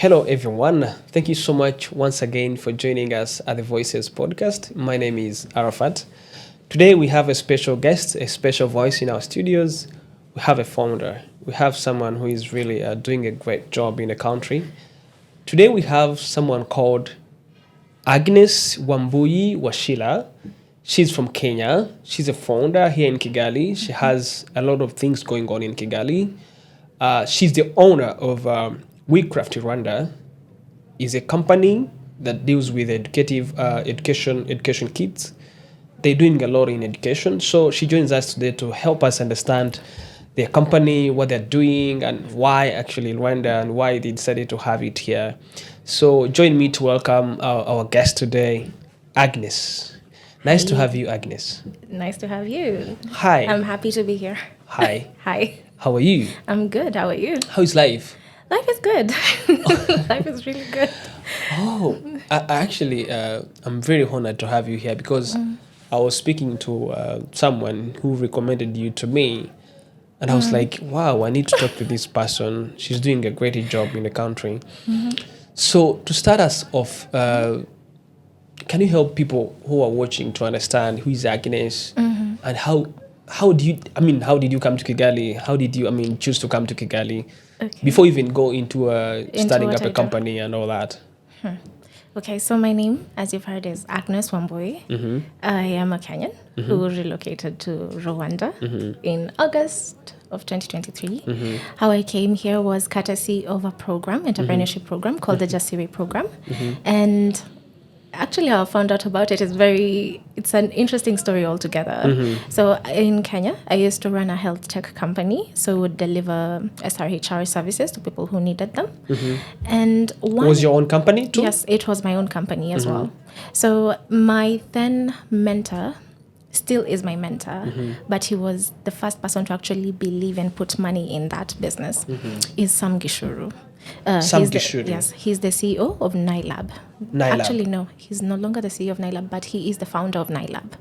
Hello, everyone. Thank you so much once again for joining us at the Voices podcast. My name is Arafat. Today, we have a special guest, a special voice in our studios. We have a founder. We have someone who is really doing a great job in the country. Today, we have someone called Agnes Wambui Washila. She's from Kenya. She's a founder here in Kigali. She has a lot of things going on in Kigali. She's the owner of WeKraft Rwanda. Is a company that deals with education kits. They're doing a lot in education. So she joins us today to help us understand their company, what they're doing, and why actually Rwanda and why they decided to have it here. So join me to welcome our guest today, Agnes. Nice to have you, Agnes. Nice to have you. Hi. I'm happy to be here. Hi. Hi. How are you? I'm good. How are you? How's life? Life is good. Life is really good. Oh, I'm very honored to have you here because I was speaking to someone who recommended you to me. And I was like, wow, I need to talk to this person. She's doing a great job in the country. So to start us off, can you help people who are watching to understand who is Agnes and how did you come to Kigali? How did you choose to come to Kigali before you even go into starting up a company and all that? Okay, so my name, as you've heard, is Agnes Wambui. I am a Kenyan who relocated to Rwanda in August of 2023. How I came here was courtesy of a program, entrepreneurship program called the Jasiri program. And actually, how I found out about it it's an interesting story altogether. So in Kenya, I used to run a health tech company. So would deliver SRHR services to people who needed them. And Was your own company too? Yes, it was my own company as well. So my then mentor still is my mentor, but he was the first person to actually believe and put money in that business, is Sam Gishuru. He's the CEO of NILAB. Actually, no, he's no longer the CEO of NILAB, but he is the founder of NILAB.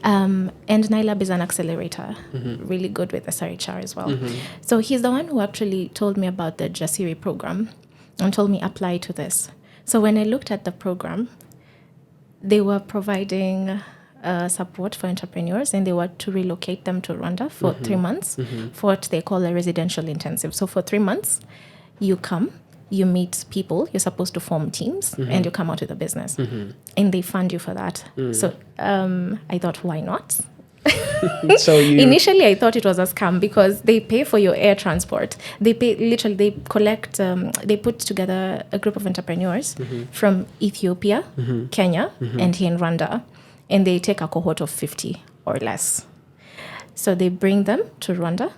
And NILAB is an accelerator, really good with SRHR as well. So he's the one who actually told me about the Jasiri program and told me apply to this. So when I looked at the program, they were providing support for entrepreneurs, and they were to relocate them to Rwanda for 3 months for what they call a residential intensive. So for 3 months, you come, you meet people, you're supposed to form teams, and you come out with a business. And they fund you for that. So I thought, why not? Initially, I thought it was a scam because they pay for your air transport. They put together a group of entrepreneurs from Ethiopia, Kenya, and here in Rwanda. And they take a cohort of 50 or less. So they bring them to Rwanda,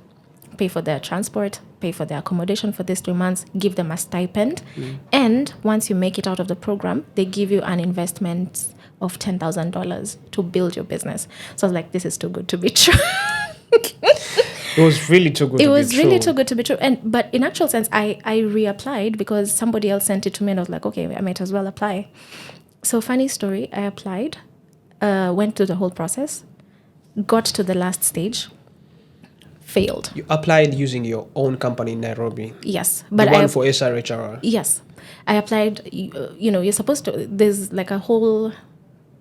pay for their transport, pay for their accommodation for these 3 months, give them a stipend. And once you make it out of the program, they give you an investment of $10,000 to build your business. So I was like, this is too good to be true. It was really too good to be true. It was really too good to be true. But in actual sense, I reapplied because somebody else sent it to me, and I was like, okay, I might as well apply. So funny story, I applied, went through the whole process, got to the last stage, failed. You applied using your own company in Nairobi? Yes. But the one for SRHR? Yes. I applied, you're supposed to, there's like a whole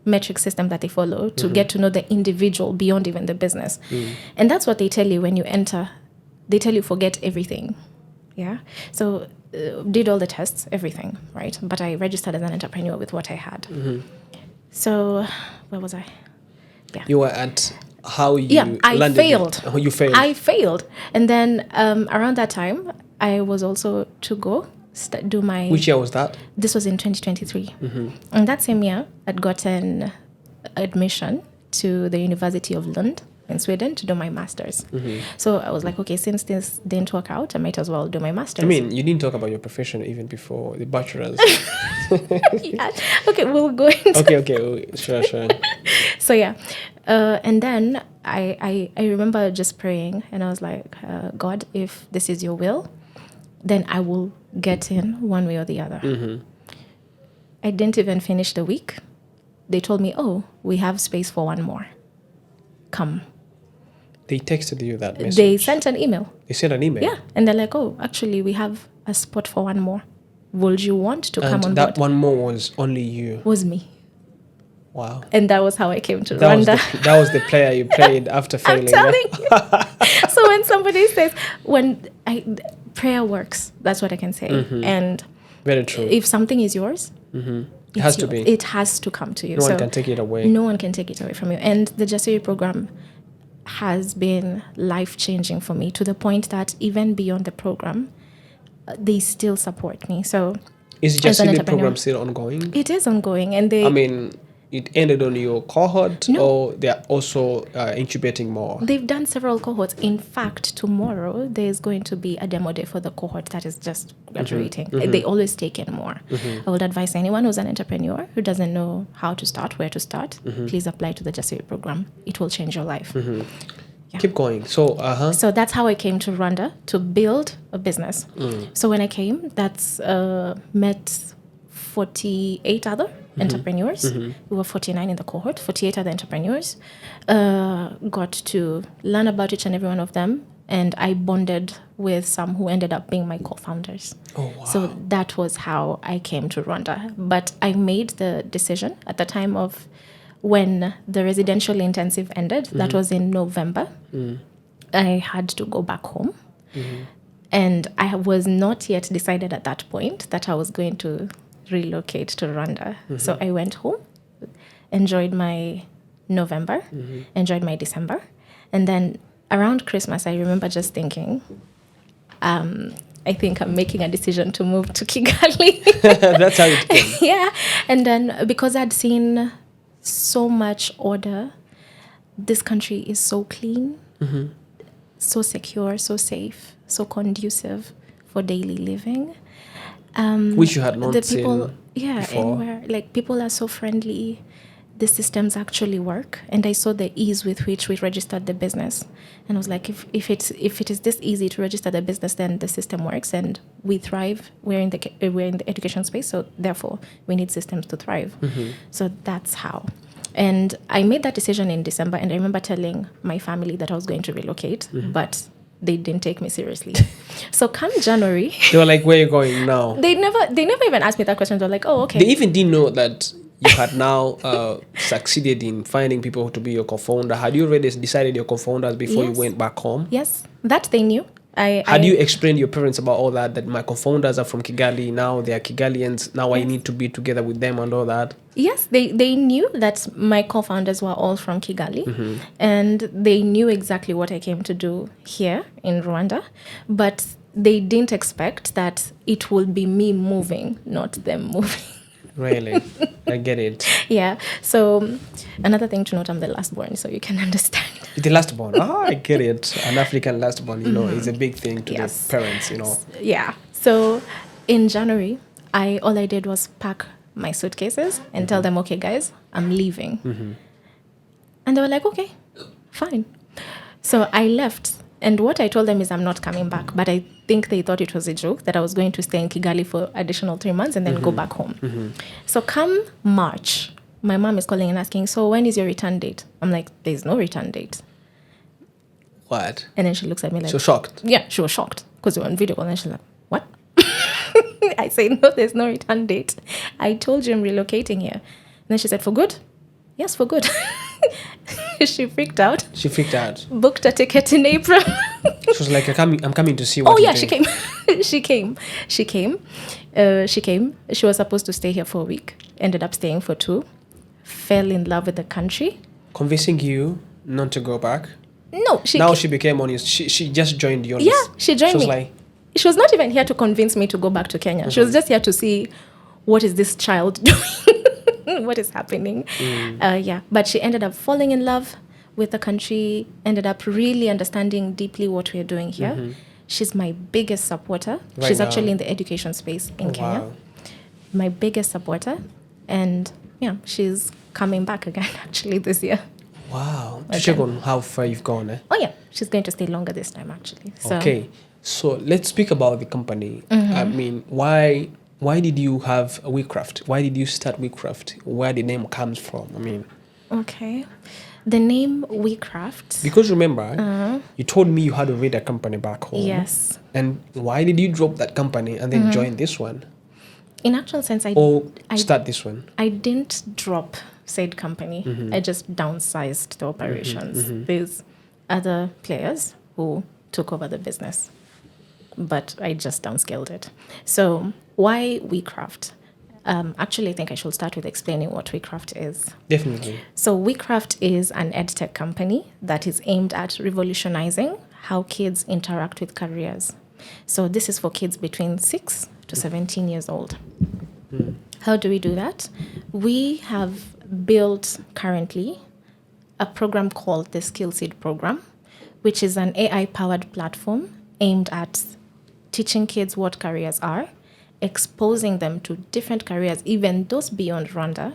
metric system that they follow to get to know the individual beyond even the business. And that's what they tell you when you enter. They tell you forget everything. Yeah. So did all the tests, everything, right? But I registered as an entrepreneur with what I had. So where was I? Yeah. You were at how you landed. I failed. Oh, you failed. I failed. And then around that time, I was also to go do my... Which year was that? This was in 2023. And that same year, I'd gotten admission to the University of Lund in Sweden to do my master's. So I was like, okay, since this didn't work out, I might as well do my master's. I mean, you didn't talk about your profession even before the bachelor's. Yeah. Okay, we'll go into... Okay. Sure. So yeah. And then I remember just praying, and I was like, God, if this is your will, then I will get in one way or the other. I didn't even finish the week. They told me, oh, we have space for one more. Come. They texted you that message? They sent an email. They sent an email? Yeah. And they're like, oh, actually, we have a spot for one more. would you want to come on And that board? one more was only you. Was me. Wow. And that was how I came to Rwanda. That was the player you played after failing. I'm telling you. So when somebody says, prayer works, that's what I can say. And very true. if something is yours, It has to be. It has to come to you. No one can take it away. No one can take it away from you. And the Jasiri program has been life-changing for me, to the point that even beyond the program, they still support me. So is Jasiri program still ongoing? It is ongoing, and it ended on your cohort, or they're also incubating more? They've done several cohorts. In fact, tomorrow there's going to be a demo day for the cohort that is just graduating. They always take in more. I would advise anyone who's an entrepreneur who doesn't know how to start, where to start, please apply to the Jasiri program. It will change your life. Yeah. Keep going. So that's how I came to Rwanda, to build a business. So when I came, that's met 48 other entrepreneurs. We were 49 in the cohort, 48 other entrepreneurs. Got to learn about each and every one of them, and I bonded with some who ended up being my co-founders. Oh, wow. So that was how I came to Rwanda. But I made the decision at the time of when the residential intensive ended. That was in November. I had to go back home. And I was not yet decided at that point that I was going to relocate to Rwanda. So I went home, enjoyed my November, enjoyed my December. And then around Christmas, I remember just thinking, I think I'm making a decision to move to Kigali. That's how it came. Yeah. And then because I'd seen so much order, this country is so clean, so secure, so safe, so conducive for daily living. Which you had not the people, seen before. And where like people are so friendly, the systems actually work. And I saw the ease with which we registered the business, and I was like, if it is this easy to register the business, then the system works and we thrive. We're in the education space, so therefore we need systems to thrive. So that's how. And I made that decision in December, and I remember telling my family that I was going to relocate, but they didn't take me seriously. So come January, they were like, where are you going now? They never even asked me that question. They were like, oh, okay. They even didn't know that you had now succeeded in finding people to be your co-founder. Had you already decided your co-founders before you went back home? Yes, that they knew. Had you explained to your parents about all that my co-founders are from Kigali, now they are Kigalians, now I need to be together with them and all that? Yes, they knew that my co-founders were all from Kigali, and they knew exactly what I came to do here in Rwanda, but they didn't expect that it would be me moving, not them moving. Really? I get it. Yeah. So another thing to note, I'm the last born, so you can understand. The last born. I get it. An African last born, is a big thing to the parents, Yeah. So in January, all I did was pack my suitcases and tell them, okay, guys, I'm leaving. And they were like, okay, fine. So I left. And what I told them is I'm not coming back. But I think they thought it was a joke that I was going to stay in Kigali for additional 3 months and then go back home. So come March, my mom is calling and asking, so when is your return date? I'm like, there's no return date. What? And then she looks at me like... So shocked? Yeah, she was shocked because we were on video call and she's like, what? I say, no, there's no return date. I told you I'm relocating here. And then she said, for good? Yes, for good. She freaked out. Booked a ticket in April. She was like, I'm coming to see what you're doing. She came. She was supposed to stay here for a week. Ended up staying for 2. Fell in love with the country. Convincing you not to go back? No. She became on you. She just joined you on this. Yeah, she joined me. Like, she was not even here to convince me to go back to Kenya. She was just here to see, what is this child doing? What is happening? But she ended up falling in love with the country, ended up really understanding deeply what we're doing here. She's my biggest supporter. She's actually in the education space in Kenya. Wow. My biggest supporter. And she's coming back again actually this year. Wow. To check on how far you've gone, eh? Oh yeah, she's going to stay longer this time actually. So. Okay, so let's speak about the company. I mean, why did you have WeKraft? Why did you start WeKraft? Where the name comes from? I mean... Okay. The name WeKraft... Because remember, you told me you had already a company back home. Yes. And why did you drop that company and then join this one? In actual sense, Or start this one? I didn't drop said company. I just downsized the operations. There's other players who took over the business, but I just downscaled it. So why WeKraft? Actually, I think I should start with explaining what WeKraft is. Definitely. So WeKraft is an edtech company that is aimed at revolutionizing how kids interact with careers. So this is for kids between 6 to 17 years old. How do we do that? We have built currently a program called the Skill Seed program, which is an AI-powered platform aimed at teaching kids what careers are, exposing them to different careers, even those beyond Rwanda,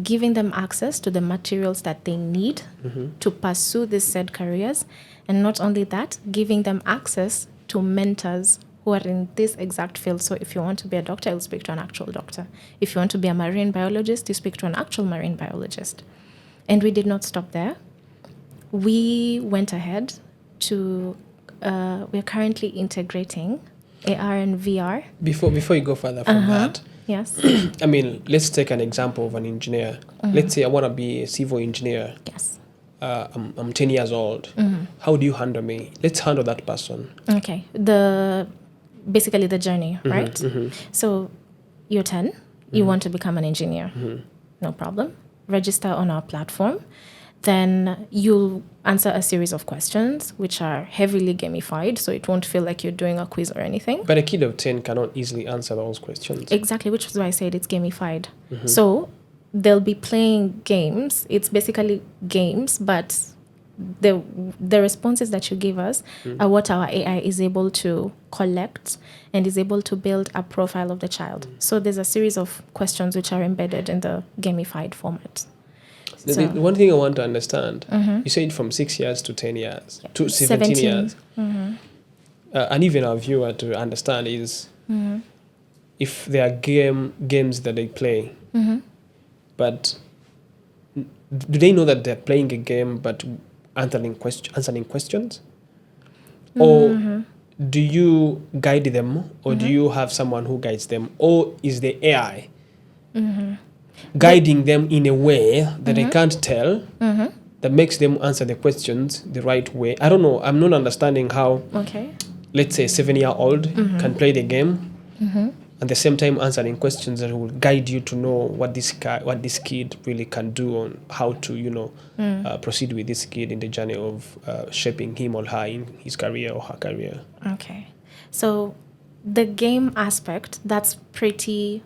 giving them access to the materials that they need to pursue these said careers, and not only that, giving them access to mentors who are in this exact field. So if you want to be a doctor, you'll speak to an actual doctor. If you want to be a marine biologist, you speak to an actual marine biologist. And we did not stop there. We went ahead to, we're currently integrating AR and VR. Before you go further from that, Yes. I mean, let's take an example of an engineer. Let's say I want to be a civil engineer. Yes. I'm 10 years old. How do you handle me? Let's handle that person. Okay. Basically the journey, right? So you're 10, you want to become an engineer. No problem. Register on our platform. Then you'll answer a series of questions which are heavily gamified, so it won't feel like you're doing a quiz or anything. But a kid of 10 cannot easily answer those questions. Exactly, which is why I said it's gamified. So they'll be playing games. It's basically games, but the responses that you give us are what our AI is able to collect and is able to build a profile of the child. So there's a series of questions which are embedded in the gamified format. The one thing I want to understand, you said from 6 years to 10 years, to 17 years. And even our viewer to understand is if there are games that they play, but do they know that they're playing a game but answering questions? Or do you guide them, or do you have someone who guides them, or is the AI guiding them in a way that they can't tell, that makes them answer the questions the right way? I don't know. I'm not understanding how, let's say, a 7-year-old can play the game at the same time answering questions that will guide you to know what this kid really can do, on how to, proceed with this kid in the journey of shaping him or her in his career or her career. Okay. So the game aspect, that's pretty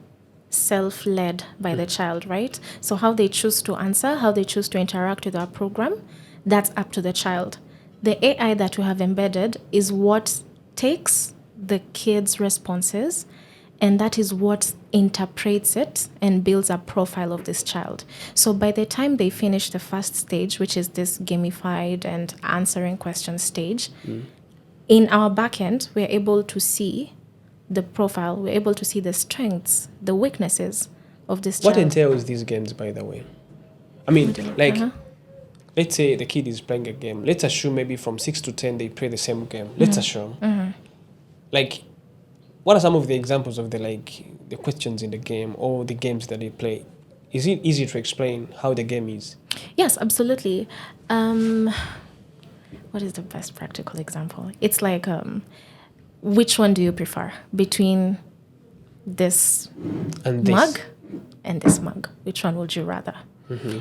self-led by the child, right? So how they choose to answer, how they choose to interact with our program, that's up to the child. The AI that we have embedded is what takes the kid's responses, and that is what interprets it and builds a profile of this child. So by the time they finish the first stage, which is this gamified and answering questions stage, in our backend, we're able to see the profile, we're able to see the strengths, the weaknesses of this child. What entails these games, by the way? I mean, let's say the kid is playing a game. Let's assume maybe from 6 to 10 they play the same game. Let's assume. Like, what are some of the examples of the questions in the game or the games that they play? Is it easy to explain how the game is? Yes, absolutely. What is the best practical example? It's like, which one do you prefer between this mug and this mug? Which one would you rather?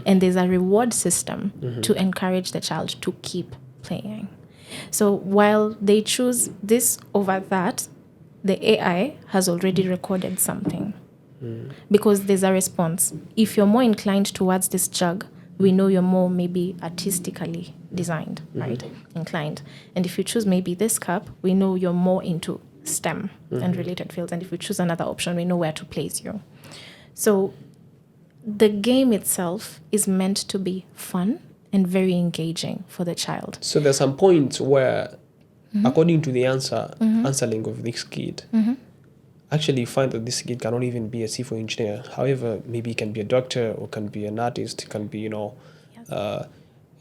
And there's a reward system to encourage the child to keep playing. So while they choose this over that, the AI has already recorded something because there's a response. If you're more inclined towards this jug, we know you're more maybe artistically designed, right? Inclined. And if you choose maybe this cup, we know you're more into STEM and related fields. And if we choose another option, we know where to place you. So the game itself is meant to be fun and very engaging for the child. So there's some points where, according to the answering of this kid, actually you find that this kid cannot even be a civil engineer. However, maybe he can be a doctor, or can be an artist, can be,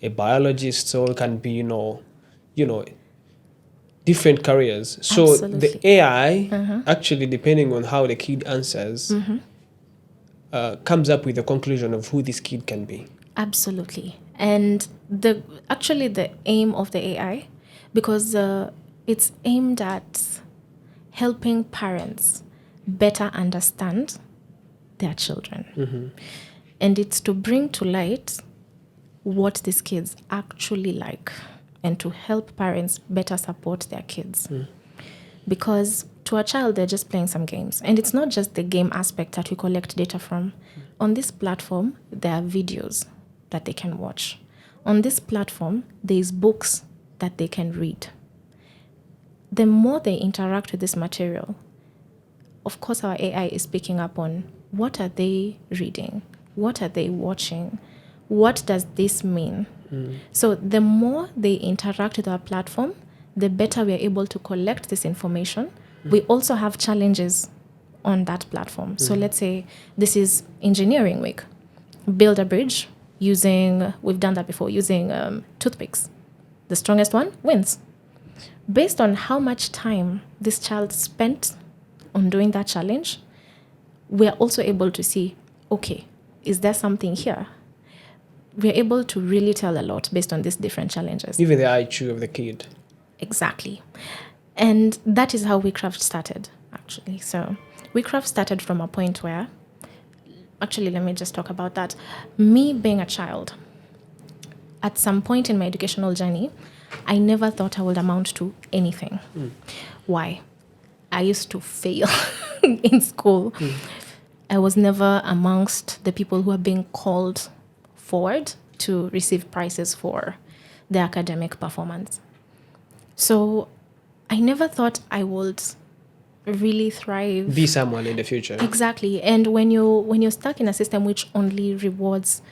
a biologist, or can be, different careers. So Absolutely. the AI, actually, depending on how the kid answers, comes up with a conclusion of who this kid can be. Absolutely. And the aim of the AI, because it's aimed at helping parents better understand their children. And it's to bring to light what these kids actually like and to help parents better support their kids. Because to a child, they're just playing some games. And it's not just the game aspect that we collect data from. On this platform, there are videos that they can watch. On this platform, there's books that they can read. The more they interact with this material, of course, our AI is picking up on what are they reading? What are they watching? What does this mean? So the more they interact with our platform, the better we are able to collect this information. We also have challenges on that platform. So let's say this is engineering week. Build a bridge we've done that before, using toothpicks. The strongest one wins. Based on how much time this child spent on doing that challenge, we are also able to see, okay, is there something here? We are able to really tell a lot based on these different challenges. Even the IQ of the kid. Exactly. And that is how WeKraft started, actually. So WeKraft started from a point where, actually, let me just talk about that. Me being a child, at some point in my educational journey, I never thought I would amount to anything. Why? I used to fail in school. I was never amongst the people who are being called forward to receive prizes for their academic performance. So I never thought I would really thrive. Be someone in the future. Exactly. And when you're stuck in a system which only rewards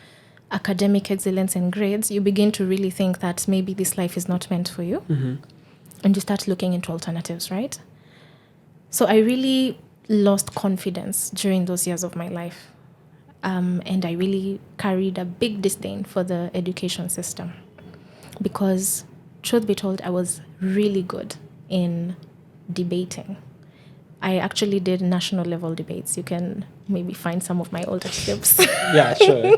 academic excellence and grades, you begin to really think that maybe this life is not meant for you. And you start looking into alternatives, right? So I really lost confidence during those years of my life. And I really carried a big disdain for the education system. Because, truth be told, I was really good in debating. I actually did national level debates. You can maybe find some of my older clips. Yeah, sure.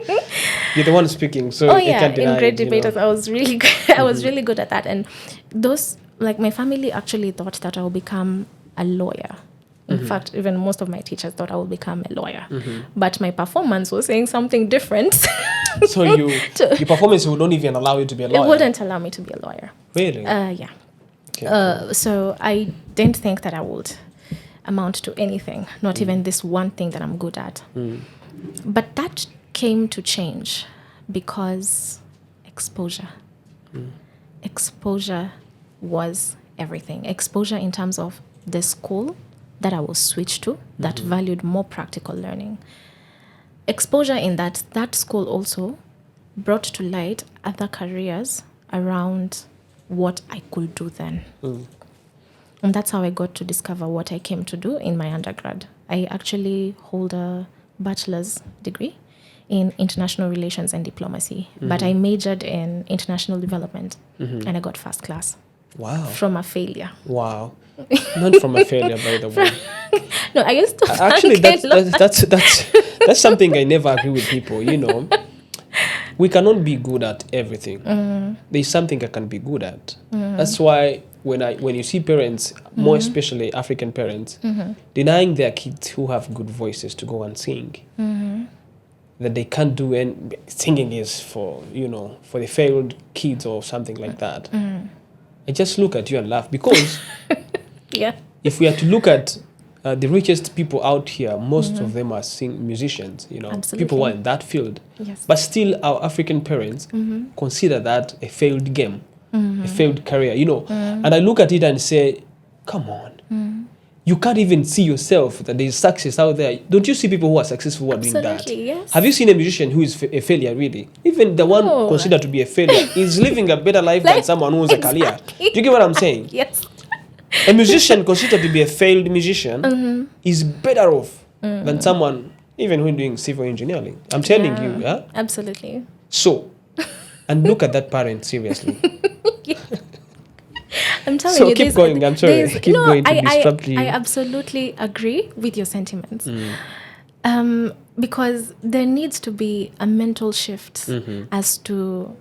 You're the one speaking, so you can't deny in grade it, debaters, I was really good. I was really good at that. And those, like, my family actually thought that I would become a lawyer. In fact, even most of my teachers thought I would become a lawyer. But my performance was saying something different. So your performance would not even allow you to be a lawyer? It wouldn't allow me to be a lawyer. Really? Yeah. Okay, cool. So I didn't think that I would amount to anything, not even this one thing that I'm good at. But that came to change because exposure. Exposure was everything. Exposure in terms of the school that I was switched to that valued more practical learning. Exposure in that school also brought to light other careers around what I could do then. And that's how I got to discover what I came to do in my undergrad. I actually hold a bachelor's degree in international relations and diplomacy, but I majored in international development, and I got first class. Wow. From a failure. Wow. Not from a failure, by the way. No, I used to Actually, that's something I never agree with people, you know. We cannot be good at everything. There's something I can be good at. That's why when you see parents, more especially African parents, denying their kids who have good voices to go and sing, that they can't do, and singing is for the failed kids or something like that. I just look at you and laugh because Yeah. if we are to look at the richest people out here, most of them are musicians, Absolutely. people who are in that field. Yes. But still, our African parents consider that a failed game, a failed career, And I look at it and say, come on. You can't even see yourself that there's success out there. Don't you see people who are successul who are doing that? Absolutely, yes. Have you seen a musician who is a failure, really? Even the one considered to be a failure is living a better life than someone who has a career. Do you get what I'm saying? Yes. A musician considered to be a failed musician is better off than someone even who is doing civil engineering. I'm telling you, yeah? Absolutely. So, and look at that parent, seriously. I'm telling So you. keep going. I'm sorry. Keep going to disrupt you. I absolutely agree with your sentiments. Because there needs to be a mental shift as to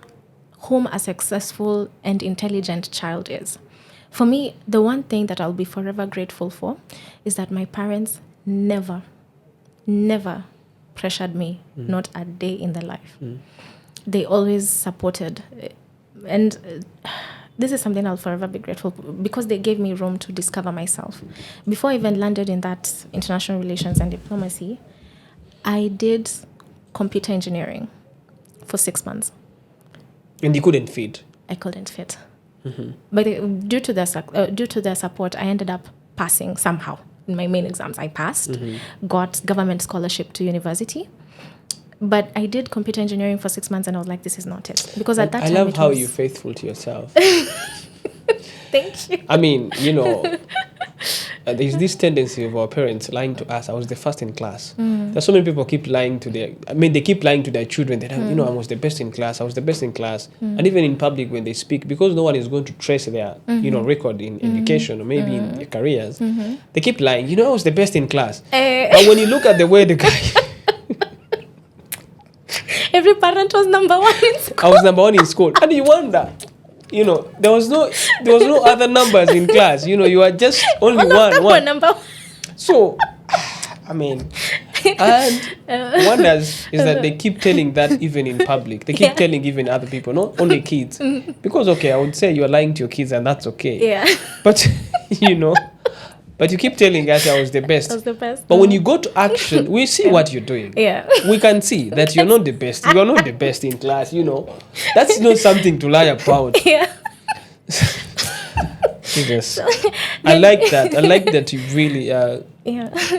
whom a successful and intelligent child is. For me, the one thing that I'll be forever grateful for is that my parents never pressured me, not a day in their life. They always supported. And this is something I'll forever be grateful for because they gave me room to discover myself. Before I even landed in that international relations and diplomacy, I did computer engineering for 6 months. And you couldn't fit. I couldn't fit. But due to their support, I ended up passing somehow. In my main exams, I passed, got government scholarship to university. But I did computer engineering for 6 months and I was like, this is not it. Because at that time, I love how you're faithful to yourself. Thank you. I mean, there's this tendency of our parents lying to us. I was the first in class. There's so many people keep lying to they keep lying to their children. They I was the best in class. I was the best in class. And even in public when they speak, because no one is going to trace their, record in education or maybe in their careers, they keep lying. I was the best in class. But when you look at the way the guy... Every parent was number one in school. I was number one in school. And you wonder... there was no other numbers in class. You are just only one. Number one. So, I mean, and wonders is that they keep telling that even in public. They keep telling even other people, not only kids. Because, I would say you're lying to your kids and that's okay. Yeah. But, but you keep telling us I was the best. I was the best. But when you go to action, we see what you're doing. Yeah. We can see that you're not the best. You're not the best in class, That's not something to lie about. Yeah. Jesus. I like that. I like that you really,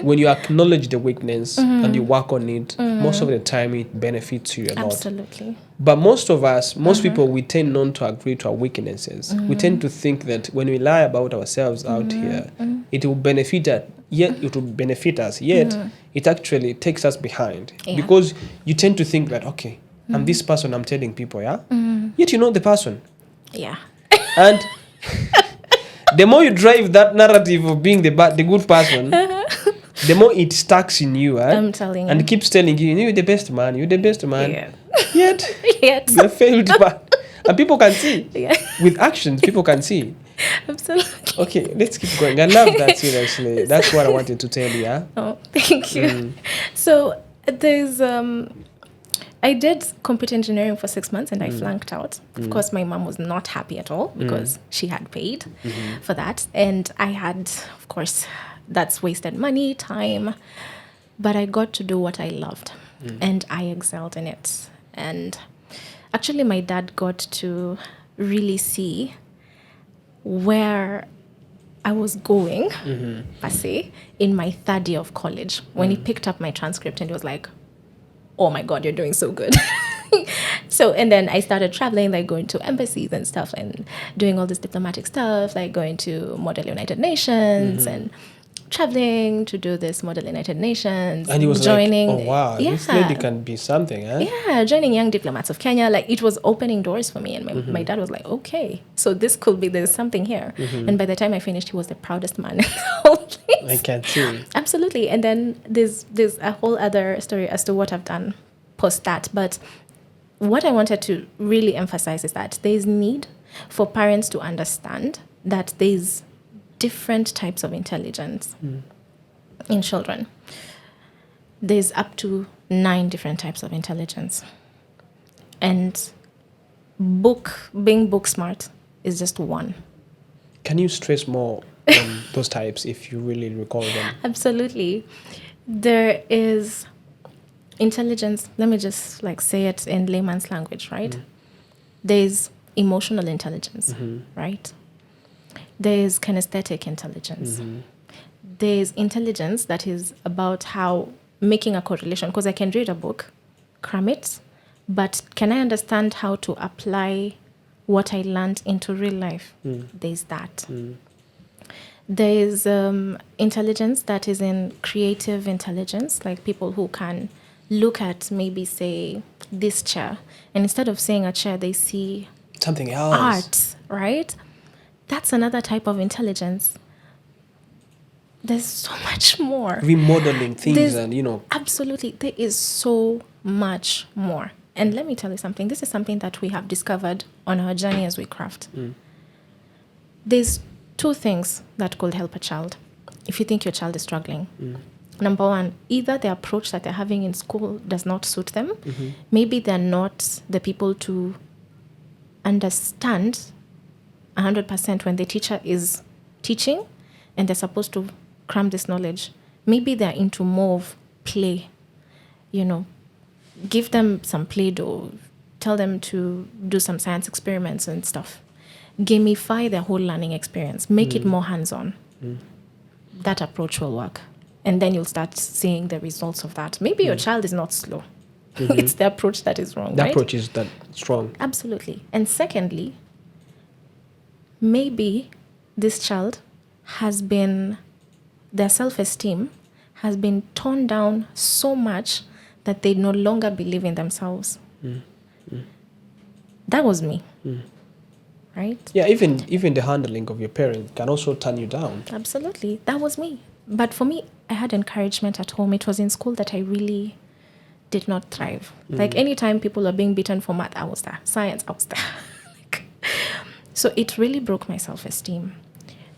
when you acknowledge the weakness and you work on it, most of the time it benefits you a lot. Absolutely. But most of us, most people, we tend not to agree to our weaknesses. We tend to think that when we lie about ourselves out here, it will benefit us. Yet it will benefit us. Yet it actually takes us behind. Yeah. Because you tend to think that, okay, I'm this person, I'm telling people, Yet you're not the person. Yeah. And the more you drive that narrative of being the good person, the more it stacks in you. I'm telling you. And keeps telling you, you're the best man, you're the best man. Yeah. Yet Yet. you failed man. And people can see. Yeah. With actions, people can see. Absolutely. Okay, let's keep going. I love that, seriously. That's what I wanted to tell you. Oh, thank you. So there's... I did computer engineering for 6 months and I flunked out. Of course, my mom was not happy at all because she had paid for that. And I had, of course, that's wasted money, time. But I got to do what I loved and I excelled in it. And actually, my dad got to really see where I was going, per se, in my third year of college. When he picked up my transcript and he was like, oh my God, you're doing so good. So, and then I started traveling, like going to embassies and stuff and doing all this diplomatic stuff, like going to Model United Nations and traveling to do this Model United Nations. And he was joining, like, oh wow, this lady can be something, huh? Yeah, joining Young Diplomats of Kenya. Like it was opening doors for me. And my dad was like, okay, so there's something here. And by the time I finished, he was the proudest man in the whole place. I can see. Absolutely. And then there's a whole other story as to what I've done post that. But what I wanted to really emphasize is that there's need for parents to understand that there's different types of intelligence in children. There's up to 9 different types of intelligence. And being book smart is just one. Can you stress more on those types if you really recall them? Absolutely. There is intelligence, let me just say it in layman's language, right? There's emotional intelligence, right? There's kinesthetic intelligence. There's intelligence that is about how making a correlation, because I can read a book, cram it, but can I understand how to apply what I learned into real life? There's that. There's intelligence that is in creative intelligence, like people who can look at maybe, say, this chair, and instead of seeing a chair, they see something else. Art, right? That's another type of intelligence. There's so much more. Remodeling things There's- and. Absolutely. There is so much more. And let me tell you something. This is something that we have discovered on our journey as WeKraft. There's two things that could help a child if you think your child is struggling. Number one, either the approach that they're having in school does not suit them. Maybe they're not the people to understand 100% when the teacher is teaching and they're supposed to cram this knowledge. Maybe they're into more of play, give them some Play-Doh, tell them to do some science experiments and stuff. Gamify their whole learning experience, make it more hands-on. That approach will work. And then you'll start seeing the results of that. Maybe your child is not slow. It's the approach that is wrong, The right? approach is that strong. Absolutely. And secondly, maybe this child their self-esteem has been torn down so much that they no longer believe in themselves. That was me. Right? Yeah, even the handling of your parent can also turn you down. Absolutely. That was me. But for me, I had encouragement at home. It was in school that I really did not thrive. Like anytime people are being beaten for math, I was there. Science, I was there. So it really broke my self-esteem.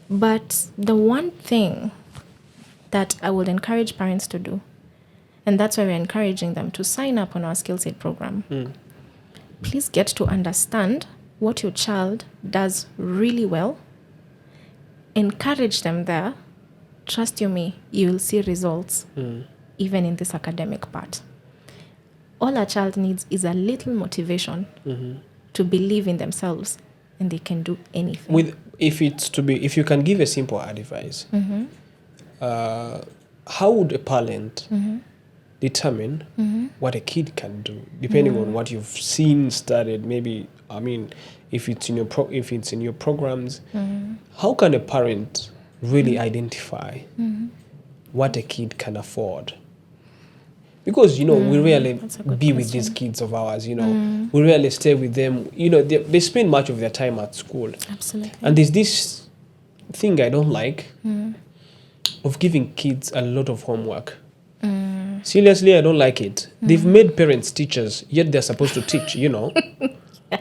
But the one thing that I would encourage parents to do, and that's why we're encouraging them to sign up on our Skills Aid program. Please get to understand what your child does really well. Encourage them there. Trust you me, you will see results even in this academic part. All a child needs is a little motivation to believe in themselves and they can do anything. If you can give a simple advice, how would a parent determine what a kid can do, depending on what you've seen, studied? Maybe, if it's in your programs, how can a parent really identify what a kid can afford? Because, we rarely be with these kids of ours, We rarely stay with them. They spend much of their time at school. Absolutely. And there's this thing I don't like of giving kids a lot of homework. Seriously, I don't like it. They've made parents teachers, yet they're supposed to teach,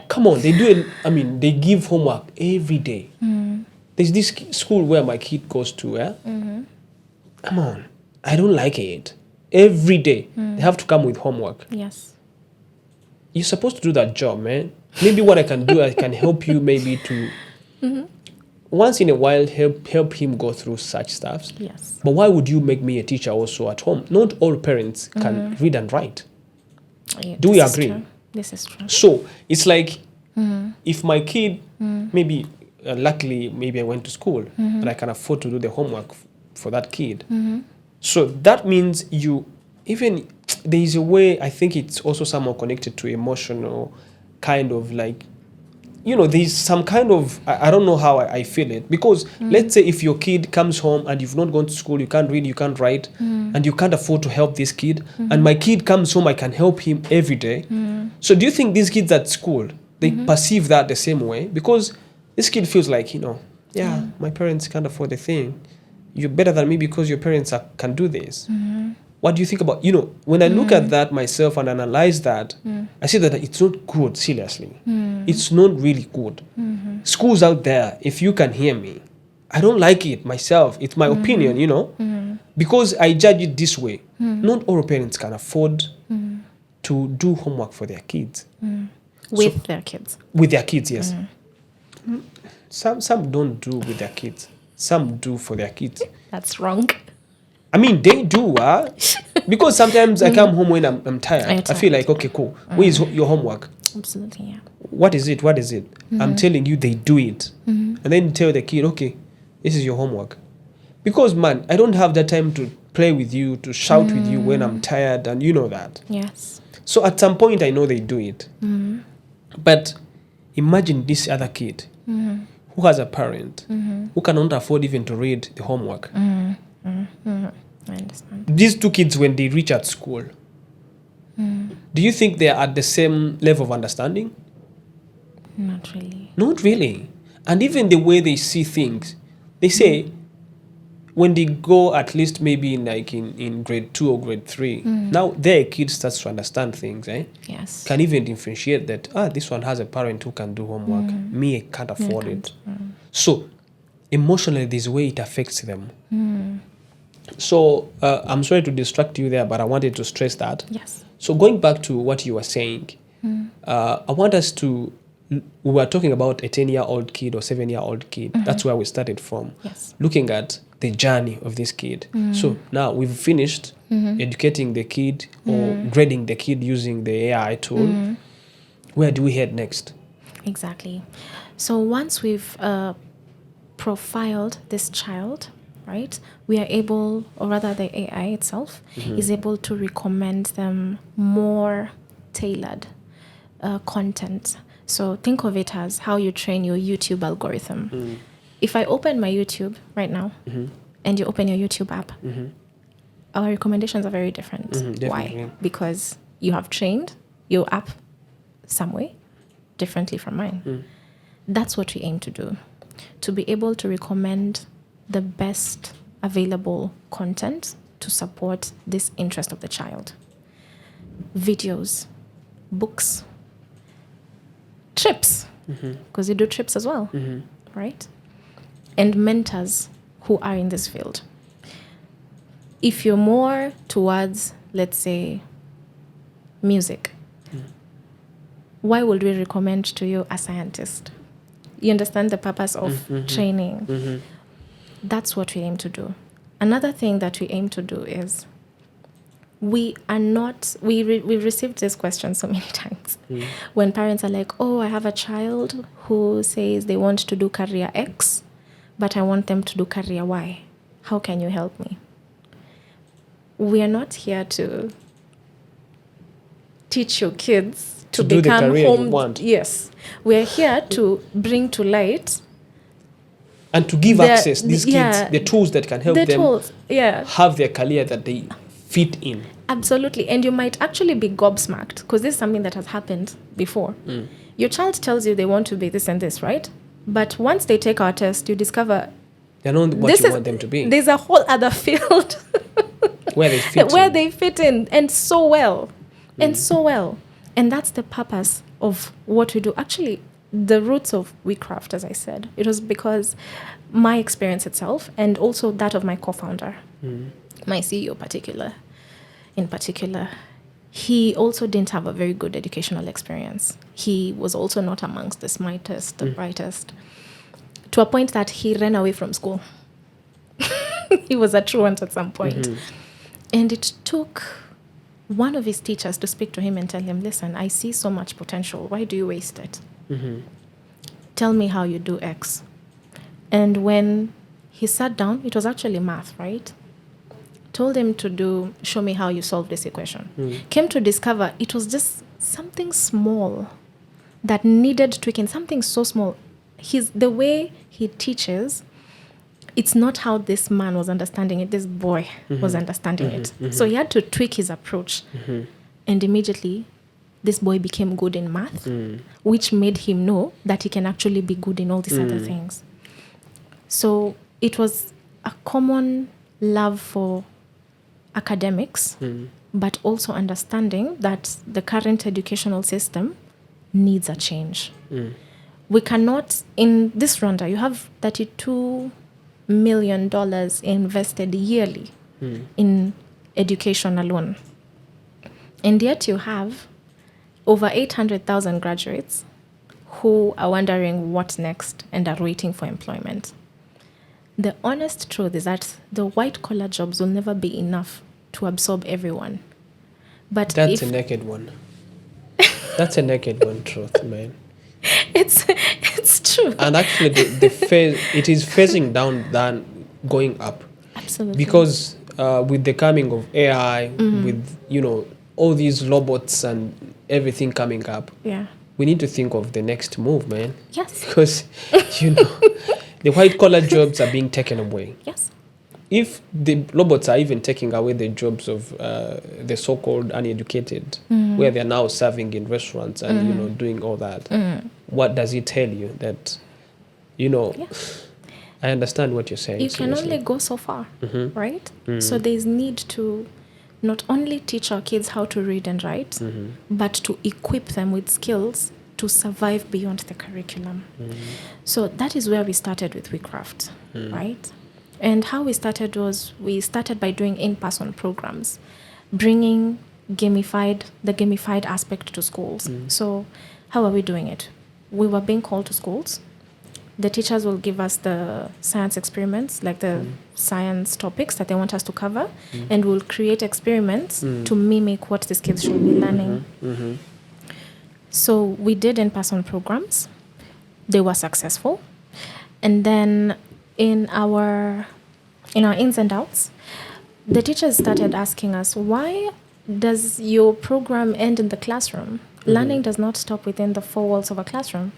Come on, they do it. They give homework every day. There's this school where my kid goes to, Come on, I don't like it. Every day, they have to come with homework. Yes. You're supposed to do that job, man. Maybe what I can do, I can help you maybe to, once in a while, help him go through such stuff. Yes. But why would you make me a teacher also at home? Not all parents can read and write. Yeah, Do we agree? This is true. So it's like, if my kid, maybe, luckily, maybe I went to school and I can afford to do the homework for that kid. So that means there is a way, I think it's also somehow connected to emotional kind of like, there's some kind of, I don't know how I feel it. Because let's say if your kid comes home and you've not gone to school, you can't read, you can't write, and you can't afford to help this kid, and my kid comes home, I can help him every day. So do you think these kids at school, they perceive that the same way? Because this kid feels like, my parents can't afford the thing. You're better than me because your parents can do this. What do you think about, when I look at that myself and analyze that, I see that it's not good, seriously. It's not really good. Schools out there, if you can hear me, I don't like it myself. It's my opinion, because I judge it this way. Not all parents can afford to do homework for their kids. With their kids. With their kids, yes. Some don't do with their kids. Some do for their kids. That's wrong. They do, because sometimes I come home when I'm tired. I feel like, okay, cool. Where is your homework? Absolutely, yeah. What is it? I'm telling you, they do it. And then tell the kid, okay, this is your homework. Because, man, I don't have that time to play with you, to shout with you when I'm tired, and you know that. Yes. So at some point, I know they do it. But imagine this other kid who has a parent who cannot afford even to read the homework. I understand. These two kids, when they reach at school, do you think they are at the same level of understanding? Not really. Not really. And even the way they see things, they say when they go at least maybe in grade 2 or grade 3, now their kid starts to understand things, eh? Yes. Can even differentiate that, this one has a parent who can do homework. Me, I can't afford it. So emotionally, this way it affects them. So I'm sorry to distract you there, but I wanted to stress that. Yes. So going back to what you were saying, I want us to, we were talking about a 10-year-old kid or 7-year-old kid. That's where we started from. Yes. Looking at the journey of this kid. So now we've finished educating the kid or grading the kid using the AI tool. Where do we head next? Exactly. So once we've profiled this child, right, we are able, or rather the AI itself, is able to recommend them more tailored content. So think of it as how you train your YouTube algorithm. If I open my YouTube right now and you open your YouTube app, our recommendations are very different. Why? Because you have trained your app some way differently from mine. That's what we aim to do, to be able to recommend the best available content to support this interest of the child. Videos, books, trips, because you do trips as well, right? And mentors who are in this field. If you're more towards, let's say, music, why would we recommend to you a scientist? You understand the purpose of training. That's what we aim to do. Another thing that we aim to do is we've received this question so many times when parents are like, oh, I have a child who says they want to do career X, but I want them to do career Y. How can you help me? We are not here to teach your kids to do become the career you want. Yes. We are here to bring to light and to give access these kids the tools that can help them have their career that they fit in. Absolutely. And you might actually be gobsmacked, because this is something that has happened before. Your child tells you they want to be this and this, right? But once they take our test, you discover they're not what you want them to be. There's a whole other field where they fit in, and so well. And that's the purpose of what we do. Actually, the roots of WeKraft, as I said, it was because my experience itself and also that of my co-founder, my CEO in particular, he also didn't have a very good educational experience. He was also not amongst the smartest, the brightest, to a point that he ran away from school. He was a truant at some point. And it took one of his teachers to speak to him and tell him, listen, I see so much potential. Why do you waste it? Tell me how you do X. And when he sat down, it was actually math, right? Told him to show me how you solve this equation. Came to discover it was just something small that needed tweaking, something so small. The way he teaches, it's not how this man was understanding it, this boy was understanding it. So he had to tweak his approach. And immediately, this boy became good in math, which made him know that he can actually be good in all these other things. So it was a common love for academics, but also understanding that the current educational system needs a change. We cannot, in this Rwanda, you have $32 million invested yearly in education alone. And yet you have over 800,000 graduates who are wondering what next and are waiting for employment. The honest truth is that the white-collar jobs will never be enough to absorb everyone. But that's a naked one. That's a naked one, truth, man. It's true. And actually, it is phasing down than going up. Absolutely. Because with the coming of AI, with all these robots and everything coming up, we need to think of the next move, man. Yes. Because the white collar jobs are being taken away. Yes. If the robots are even taking away the jobs of the so-called uneducated, where they're now serving in restaurants and doing all that, what does it tell you? That You know, Yeah. I understand what you're saying. You can seriously. only go so far, right? So there's need to not only teach our kids how to read and write, but to equip them with skills to survive beyond the curriculum. So that is where we started with WeKraft, right? And how we started was we started by doing in-person programs, bringing the gamified aspect to schools. So how are we doing it? We were being called to schools. The teachers will give us the science experiments, like the science topics that they want us to cover, and we'll create experiments to mimic what these kids should be learning. So we did in-person programs. They were successful. And then in our ins and outs, the teachers started asking us, why does your program end in the classroom? Learning does not stop within the four walls of a classroom.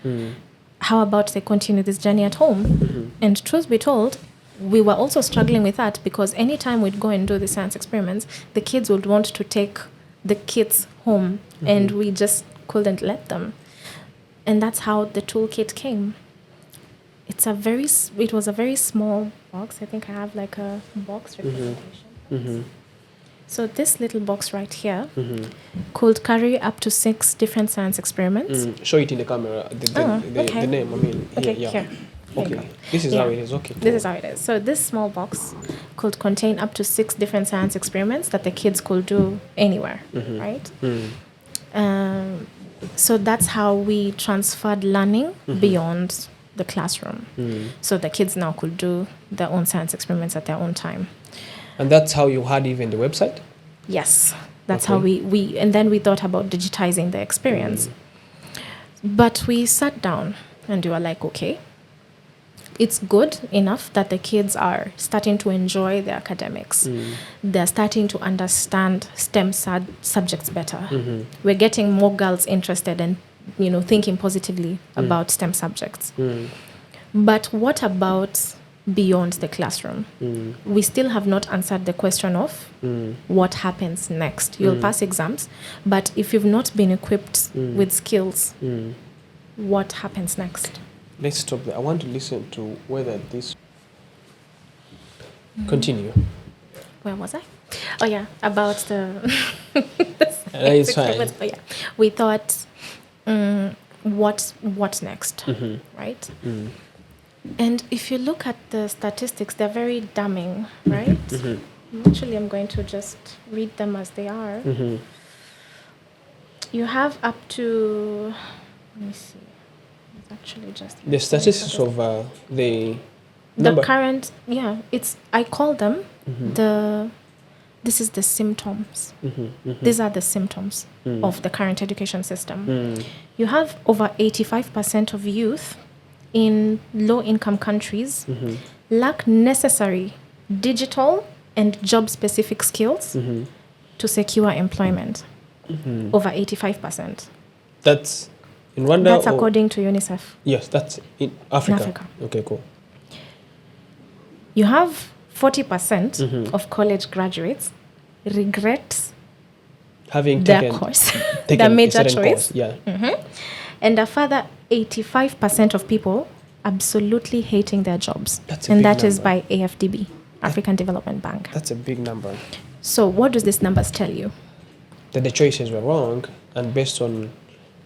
How about they continue this journey at home? And truth be told, we were also struggling with that because anytime we'd go and do the science experiments, the kids would want to take the kits home and we just couldn't let them. And that's how the toolkit came. It was a very small box. I think I have like a box representation. So this little box right here could carry up to 6 different science experiments. Show it in the camera. The name. I mean, Okay, here. here. Okay. This is how it is. Okay. This is how it is. So this small box could contain up to 6 different science experiments that the kids could do anywhere, right? So that's how we transferred learning beyond the classroom. So the kids now could do their own science experiments at their own time. And that's how you had even the website? Yes. That's how we and then we thought about digitizing the experience. But we sat down and we were like, okay, it's good enough that the kids are starting to enjoy their academics. They're starting to understand STEM subjects better. We're getting more girls interested and, thinking positively about STEM subjects. But what about beyond the classroom? We still have not answered the question of what happens next. You'll pass exams, but if you've not been equipped with skills, what happens next? Let's stop there. I want to listen to whether this... Continue. Where was I? Oh, yeah, about the... It's fine. Oh, yeah. We thought, what next, right? And if you look at the statistics, they're very damning, right? Actually, I'm going to just read them as they are. You have up to... Let me see. Actually just the statistics of the current, I call them this is the symptoms. These are the symptoms of the current education system. You have over 85% of youth in low income countries lack necessary digital and job specific skills to secure employment. Over 85%. That's in Rwanda? That's according to UNICEF. Yes, that's in Africa. In Africa. Okay, cool. You have 40% of college graduates regret having their course, their major choice. Course, and a further 85% of people absolutely hating their jobs. And that is by AFDB, African Development Bank. That's a big number. So what does these numbers tell you? That the choices were wrong, and based on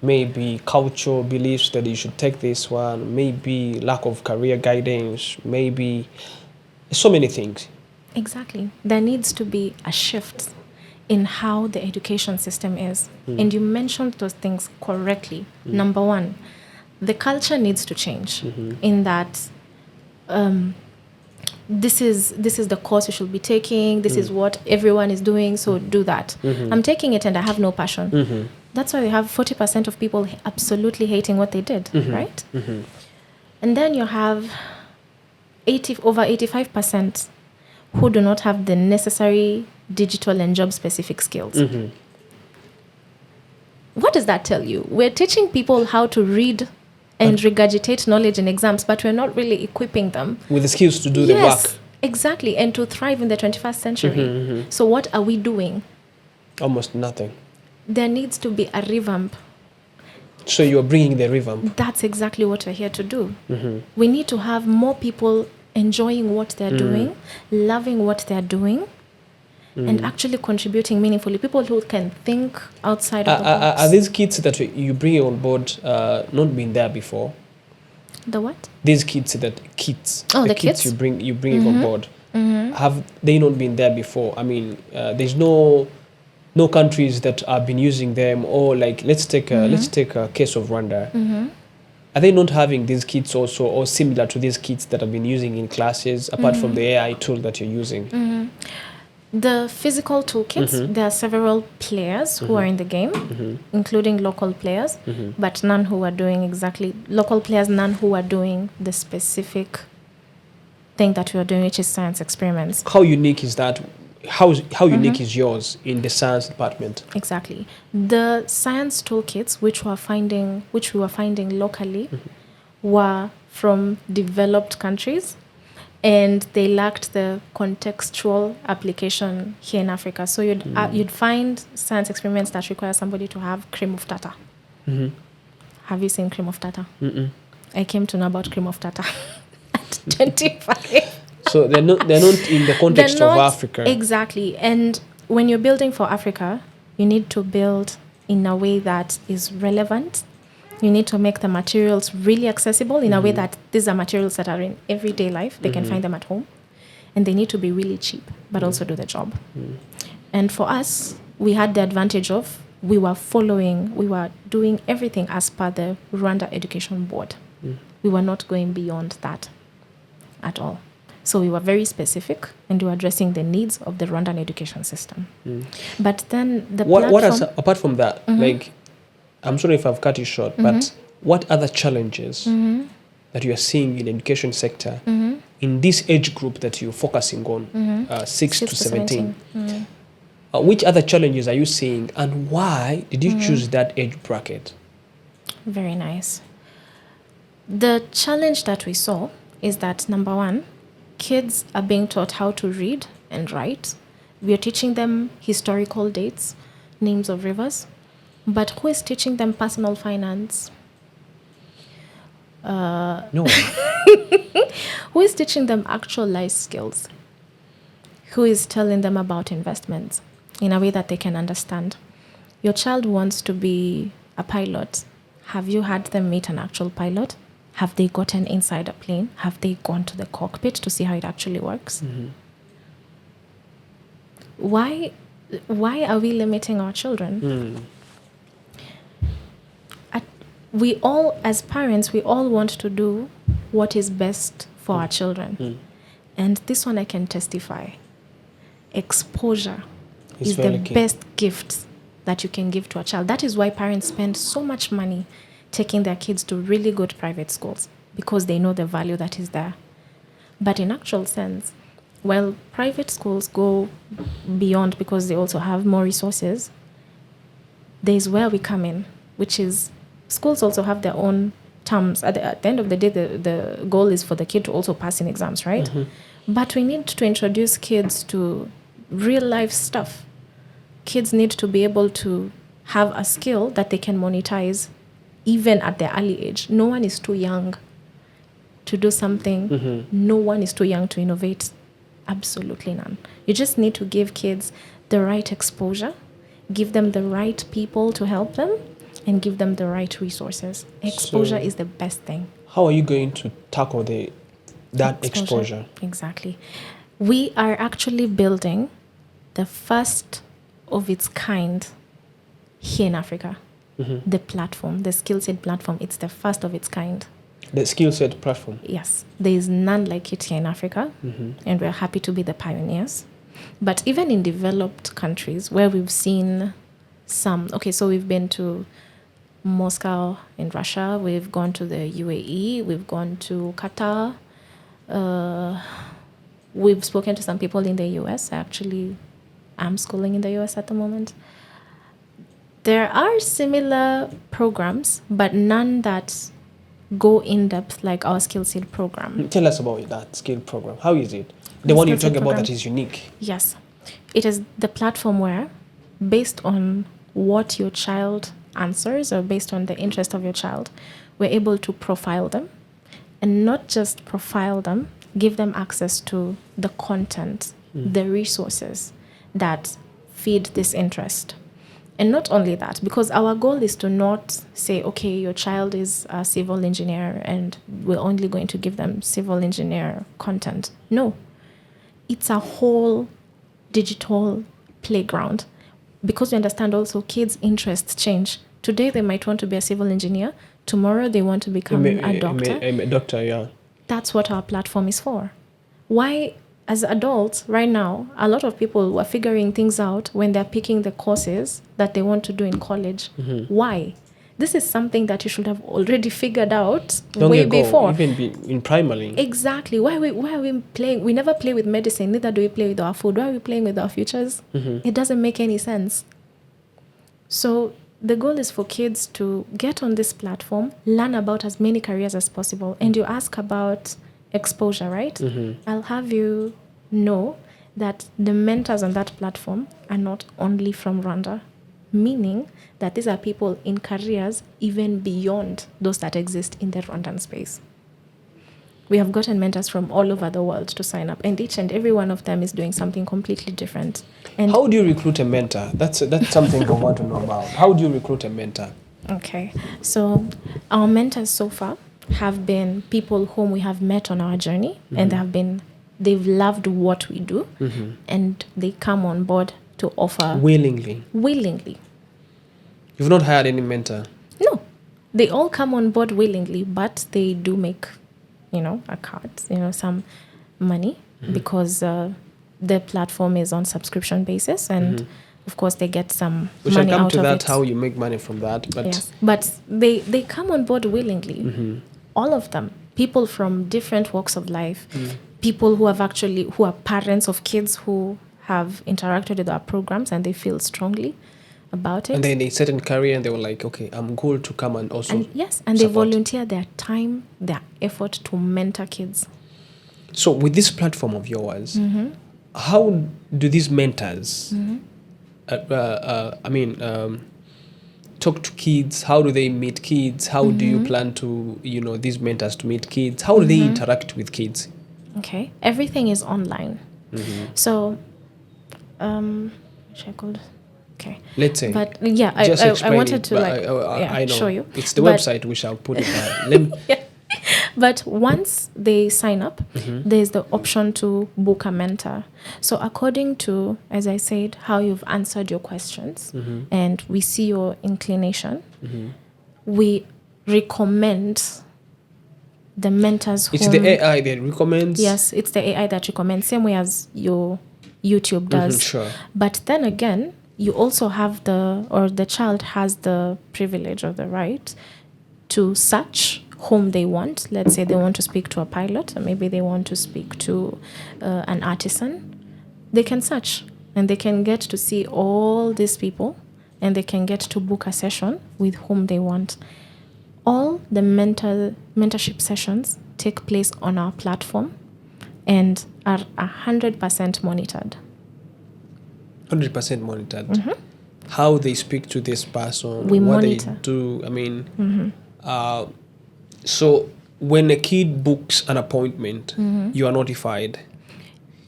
maybe cultural beliefs that you should take this one, maybe lack of career guidance, maybe so many things. Exactly. There needs to be a shift in how the education system is. And you mentioned those things correctly. Number one, the culture needs to change in that this is the course you should be taking, this is what everyone is doing, so do that. I'm taking it and I have no passion. That's why we have 40% of people absolutely hating what they did, right? And then you have over 85% who do not have the necessary digital and job specific skills. What does that tell you? We're teaching people how to read and regurgitate knowledge in exams, but we're not really equipping them with the skills to do the work. Exactly, and to thrive in the 21st century. So what are we doing? Almost nothing. There needs to be a revamp So you're bringing the revamp. That's exactly what we're here to do. We need to have more people enjoying what they're doing, loving what they're doing, and actually contributing meaningfully. People who can think outside of the box. Are these kids that you bring on board not been there before? The what? These kids kids. Oh, the kids? you bring on board. Have they not been there before? I mean, there's no countries that have been using them, or like let's take a case of Rwanda. Are they not having these kids also, or similar to these kids that have been using in classes, apart from the AI tool that you're using? The physical toolkits, there are several players who are in the game, including local players, but none who are doing local players, none who are doing the specific thing that we are doing, which is science experiments. How unique is that? How unique is yours in the science department? Exactly. The science toolkits, which we were finding locally, were from developed countries, and they lacked the contextual application here in Africa. So you'd find science experiments that require somebody to have cream of tartar. Have you seen cream of tartar? I came to know about cream of tartar at 25. So they're not in the context of Africa. Exactly. And when you're building for Africa, you need to build in a way that is relevant. You need to make the materials really accessible in a way that these are materials that are in everyday life. They can find them at home. And they need to be really cheap, but also do the job. And for us, we had the advantage of we were doing everything as per the Rwanda Education Board. We were not going beyond that at all. So we were very specific, and we were addressing the needs of the Rwandan education system. But then the platform... apart from that, like, I'm sorry if I've cut you short, but what other challenges that you are seeing in the education sector in this age group that you're focusing on, 6 to 17? Which other challenges are you seeing, and why did you choose that age bracket? Very nice. The challenge that we saw is that, number one, kids are being taught how to read and write. We are teaching them historical dates, names of rivers. But who is teaching them personal finance? No one. Who is teaching them actual life skills? Who is telling them about investments in a way that they can understand? Your child wants to be a pilot. Have you had them meet an actual pilot? Have they gotten inside a plane? Have they gone to the cockpit to see how it actually works? Why are we limiting our children? We all, as parents, we all want to do what is best for our children. And this one I can testify. Exposure is the best gift that you can give to a child. That is why parents spend so much money taking their kids to really good private schools, because they know the value that is there. But in actual sense, while private schools go beyond because they also have more resources, there's where we come in, which is schools also have their own terms. At the end of the day, the goal is for the kid to also pass in exams, right? But we need to introduce kids to real life stuff. Kids need to be able to have a skill that they can monetize even at their early age. No one is too young to do something. No one is too young to innovate. Absolutely none. You just need to give kids the right exposure, give them the right people to help them, and give them the right resources. Exposure is the best thing. How are you going to tackle that exposure? Exactly. We are actually building the first of its kind here in Africa. The platform, the skillset platform, it's the first of its kind. The skillset platform? Yes. There is none like it here in Africa, and we're happy to be the pioneers. But even in developed countries where we've seen so we've been to Moscow in Russia, we've gone to the UAE, we've gone to Qatar, we've spoken to some people in the US. I'm schooling in the US at the moment. There are similar programs, but none that go in depth like our skill seed program. Tell us about that skill program. How is it? The one you're talking about that is unique. Yes. It is the platform where, based on what your child answers or based on the interest of your child, we're able to profile them, and not just profile them, give them access to the content, the resources that feed this interest. And not only that, because our goal is to not say, okay, your child is a civil engineer and we're only going to give them civil engineer content. No, it's a whole digital playground, because we understand also kids' interests change. Today they might want to be a civil engineer. Tomorrow they want to become a doctor. A doctor, yeah. That's what our platform is for. Why, as adults right now, a lot of people were figuring things out when they're picking the courses that they want to do in college. Why? This is something that you should have already figured out way before. Even in primary. Exactly. Why are we playing? We never play with medicine, neither do we play with our food. Why are we playing with our futures? It doesn't make any sense. So the goal is for kids to get on this platform, learn about as many careers as possible. And you ask about exposure, right? I'll have you know that the mentors on that platform are not only from Rwanda, meaning that these are people in careers even beyond those that exist in the Rwandan space. We have gotten mentors from all over the world to sign up, and each and every one of them is doing something completely different. And how do you recruit a mentor? That's something I want to know about. How do you recruit a mentor? Okay, so our mentors so far have been people whom we have met on our journey, and they've loved what we do, and they come on board to offer willingly. You've not hired any mentor? No, they all come on board willingly, but they do make, a cut, some money, because the platform is on subscription basis, and of course they get some money out of it. We shall come to that, how you make money from that. But yes, but they come on board willingly. All of them, people from different walks of life, people who are parents of kids who have interacted with our programs and they feel strongly about it. And then they set in career and they were like, okay, I'm going to come and also and they volunteer their time, their effort to mentor kids. So with this platform of yours, how do these mentors, talk to kids? How do they meet kids? How do you plan to, these mentors to meet kids? How do they interact with kids? Okay, everything is online. So, okay. Let's say. But yeah, I wanted to I know. show you. It's the website, we shall put it there. But once they sign up, there's the option to book a mentor. So according to, as I said, how you've answered your questions, and we see your inclination, we recommend the mentors. It's the AI that recommends? Yes, it's the AI that recommends, same way as your YouTube does. Sure. But then again, you also have the child has the privilege or the right to search whom they want. Let's say they want to speak to a pilot, or maybe they want to speak to an artisan. They can search and they can get to see all these people, and they can get to book a session with whom they want. All the mentorship sessions take place on our platform and are 100% monitored. 100% monitored. How they speak to this person, we what monitor. They do. So when a kid books an appointment, you are notified.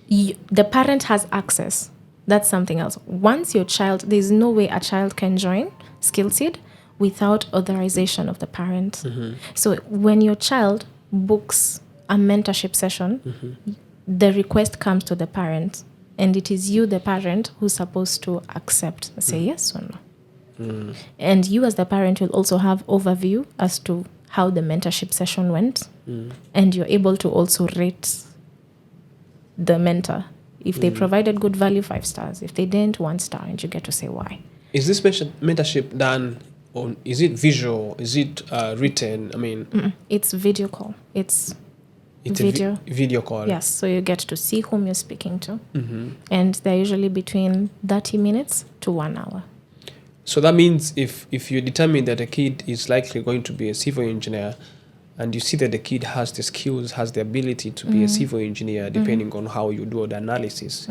The parent has access. That's something else. Once your child, there's no way a child can join SkillSeed without authorization of the parent. So when your child books a mentorship session, the request comes to the parent, and it is you, the parent, who's supposed to accept, say yes or no. And you as the parent will also have overview as to how the mentorship session went, and you're able to also rate the mentor. If they provided good value, 5 stars. If they didn't, 1 star, and you get to say why. Is this mentorship done on, is it visual? Is it written? It's video call. It's video. Video call. Yes, so you get to see whom you're speaking to. And they're usually between 30 minutes to 1 hour. So that means if you determine that a kid is likely going to be a civil engineer, and you see that the kid has the skills, has the ability to be a civil engineer, depending on how you do the analysis,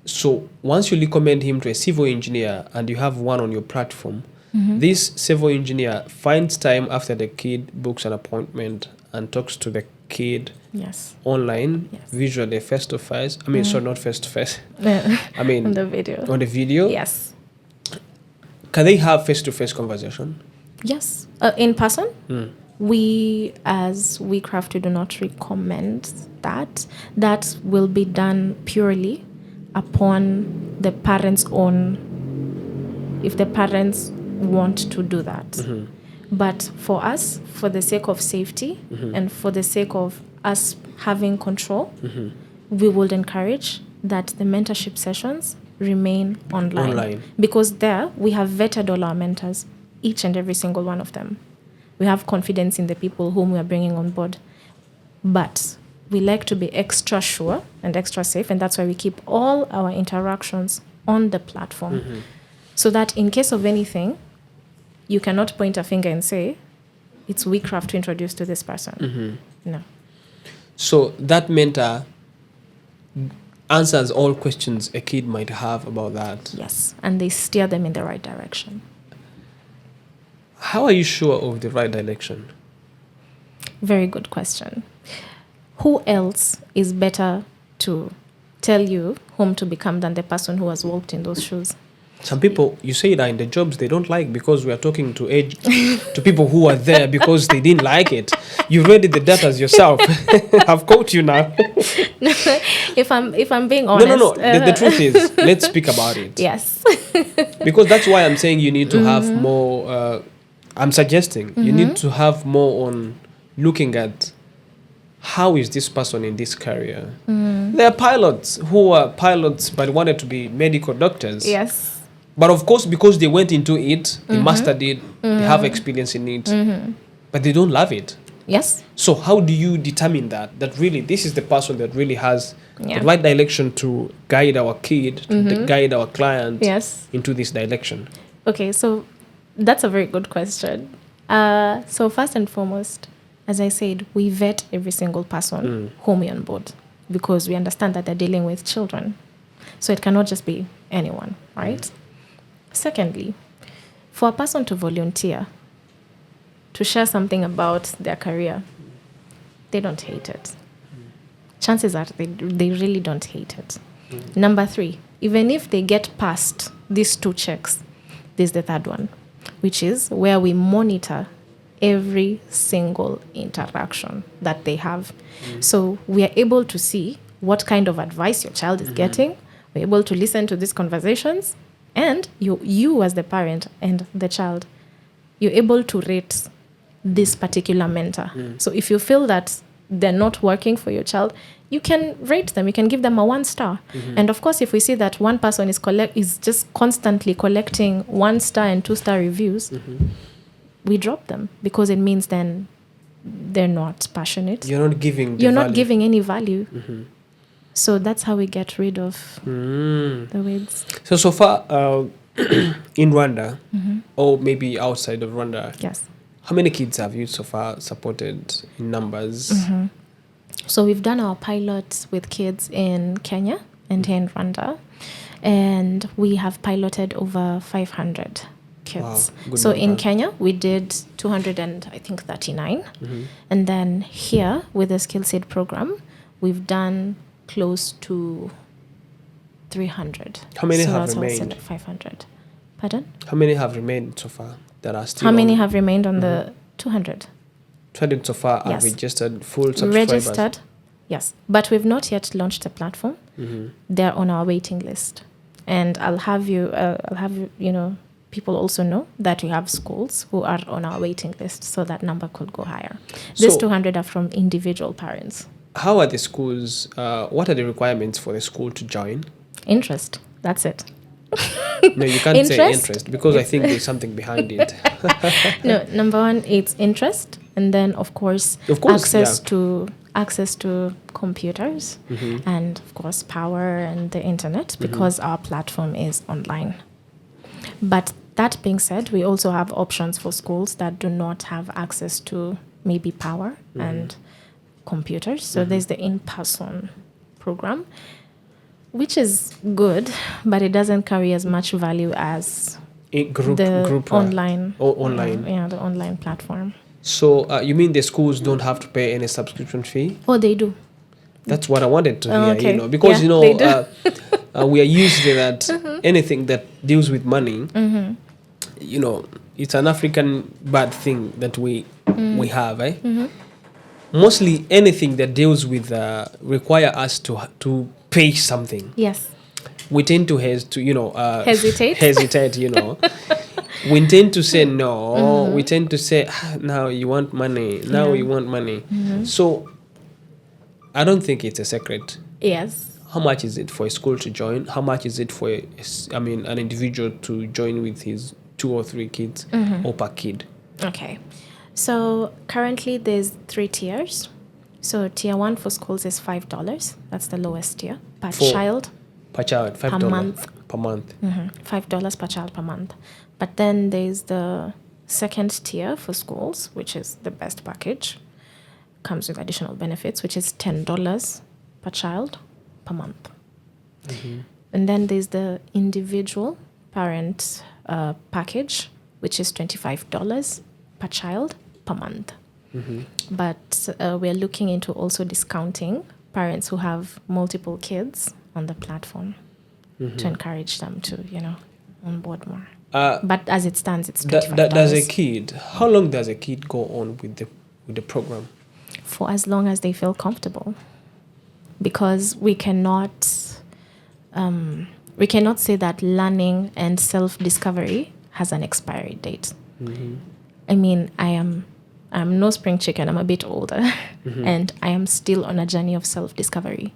So once you recommend him to a civil engineer and you have one on your platform, this civil engineer finds time after the kid books an appointment and talks to the kid Yes. online, Yes. visually face to face. I mean, sorry, not face to face. I mean, On the video. on the video. Yes. Can they have face to face conversation? Yes. In person? We, as WeKraft, we do not recommend that. That will be done purely upon the parents' own, if the parents want to do that. But for us, for the sake of safety and for the sake of us having control, we would encourage that the mentorship sessions remain online. Because there we have vetted all our mentors, each and every single one of them. We have confidence in the people whom we are bringing on board. But we like to be extra sure and extra safe, and that's why we keep all our interactions on the platform. So that in case of anything, you cannot point a finger and say, it's WeKraft to introduce to this person. No. So that mentor answers all questions a kid might have about that. Yes, and they steer them in the right direction. How are you sure of the right direction? Very good question. Who else is better to tell you whom to become than the person who has walked in those shoes? Some people, you say that in the jobs they don't like because we are talking to to people who are there because they didn't like it. You read the data yourself. I've caught you now. If I'm being honest. No. The truth is, let's speak about it. Yes. Because that's why I'm saying you need to have more. I'm suggesting you need to have more on looking at how is this person in this career. There are pilots who are pilots but wanted to be medical doctors. Yes. But of course, because they went into it, they mastered it, they have experience in it, but they don't love it. Yes. So how do you determine that really this is the person that really has the right direction to guide our kid, to guide our client into this direction? Okay, so that's a very good question. So first and foremost, as I said, we vet every single person whom we onboard because we understand that they're dealing with children. So it cannot just be anyone, right? Secondly, for a person to volunteer, to share something about their career, they don't hate it. Chances are they really don't hate it. Number 3, even if they get past these 2 checks, there's the third one, which is where we monitor every single interaction that they have. So we are able to see what kind of advice your child is getting. We're able to listen to these conversations. And you as the parent and the child, you're able to rate this particular mentor. So if you feel that they're not working for your child, you can rate them. You can give them a 1 star. And of course, if we see that one person is just constantly collecting 1 star and 2 star reviews, we drop them because it means then they're not passionate. You're not giving not giving any value. So that's how we get rid of the weeds. So far, in Rwanda, or maybe outside of Rwanda, yes. How many kids have you so far supported in numbers? So we've done our pilots with kids in Kenya and here in Rwanda. And we have piloted over 500 kids. Wow, so number. in Kenya, we did 239. And then here, with the Skill Seed program, we've done close to 300. How many so have that's remained? Also 500. Pardon? How many have remained so far that are still How many have remained on the 200? 200 so far are registered full subscribers? Registered, yes. But we've not yet launched the platform. They're on our waiting list. And I'll have you, people also know that we have schools who are on our waiting list, so that number could go higher. These 200 are from individual parents. How are the schools, what are the requirements for the school to join? Interest, that's it. No, you can't say interest because I think there's something behind it. No, number 1, it's interest. And then, of course access to computers and, of course, power and the internet because our platform is online. But that being said, we also have options for schools that do not have access to maybe power and computers. So there's the in-person program. which is good, but it doesn't carry as much value as Group online. Online. The online platform. So you mean the schools don't have to pay any subscription fee? Oh, they do. That's what I wanted to hear. Okay. Because Yeah, they do. we are used to that anything that deals with money. It's an African bad thing that we have. Mostly anything that deals with require us to pay something. Yes. We tend to hesitate. Hesitate. We tend to say no. We tend to say, now you want money. Now you want money. So I don't think it's a secret. Yes. How much is it for a school to join? How much is it for an individual to join with his 2 or 3 kids or per kid? Okay. So currently there's 3 tiers. So tier 1 for schools is $5. That's the lowest tier per child. Per child, $5 per month. Per month. $5 per child per month. But then there's the second tier for schools, which is the best package. Comes with additional benefits, which is $10 per child per month. And then there's the individual parent package, which is $25 per child per month. But we're looking into also discounting parents who have multiple kids on the platform to encourage them to, onboard more. But as it stands, it's $25. How long does a kid go on with the program? For as long as they feel comfortable, because we cannot say that learning and self-discovery has an expiry date. I mean, I'm no spring chicken. I'm a bit older, and I am still on a journey of self-discovery.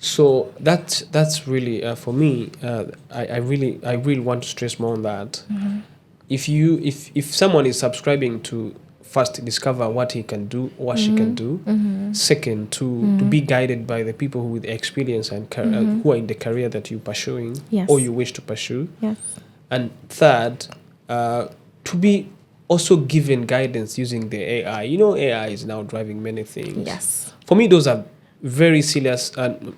So that's really for me. I really want to stress more on that. If someone is subscribing to first discover what he can do, what she can do. Second, to be guided by the people with experience and who are in the career that you're pursuing or you wish to pursue. Yes. And third, to be also given guidance using the AI. AI is now driving many things. Yes. For me, those are very serious and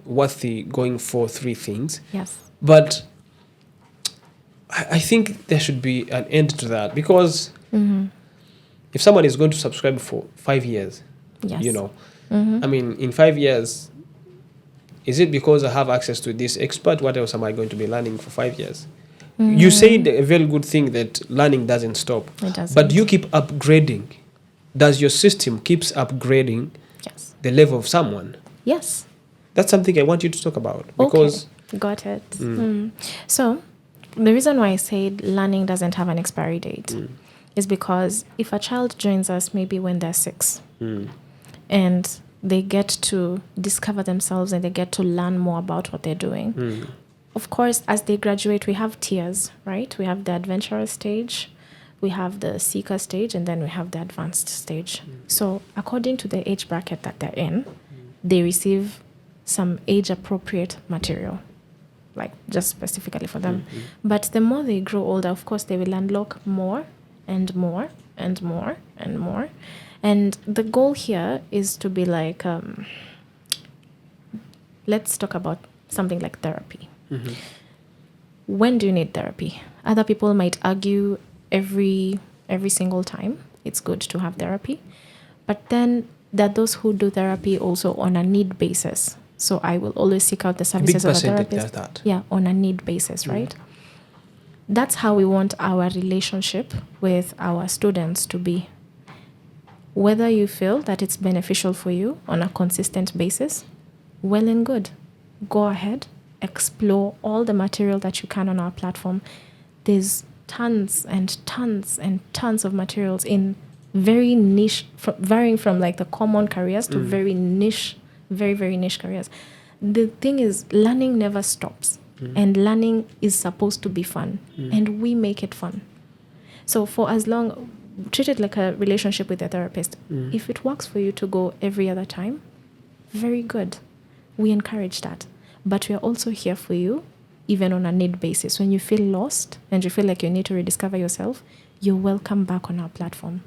worthy going for 3 things. Yes. But I think there should be an end to that, because if someone is going to subscribe for 5 years, in 5 years, is it because I have access to this expert? What else am I going to be learning for 5 years? You said a very good thing that learning doesn't stop. It doesn't. But you keep upgrading. Does your system keeps upgrading the level of someone? Yes. That's something I want you to talk about. Because Got it. So the reason why I said learning doesn't have an expiry date is because if a child joins us maybe when they're 6 and they get to discover themselves and they get to learn more about what they're doing. Of course, as they graduate, we have tiers, right? We have the adventurer stage, we have the seeker stage, and then we have the advanced stage. So according to the age bracket that they're in, they receive some age-appropriate material, like just specifically for them. But the more they grow older, of course, they will unlock more and more and more and more. And the goal here is to be like, let's talk about something like therapy. When do you need therapy? Other people might argue every single time it's good to have therapy. But then there are those who do therapy also on a need basis. So I will always seek out the services of a therapist. Yeah, on a need basis, right? That's how we want our relationship with our students to be. Whether you feel that it's beneficial for you on a consistent basis, well and good. Go ahead, explore all the material that you can on our platform. There's tons and tons and tons of materials in very niche, varying from like the common careers to very niche, very, very niche careers. The thing is, learning never stops. And learning is supposed to be fun. And we make it fun. So for as long, treat it like a relationship with a therapist. If it works for you to go every other time, very good. We encourage that. But we are also here for you, even on a need basis. When you feel lost and you feel like you need to rediscover yourself, you're welcome back on our platform.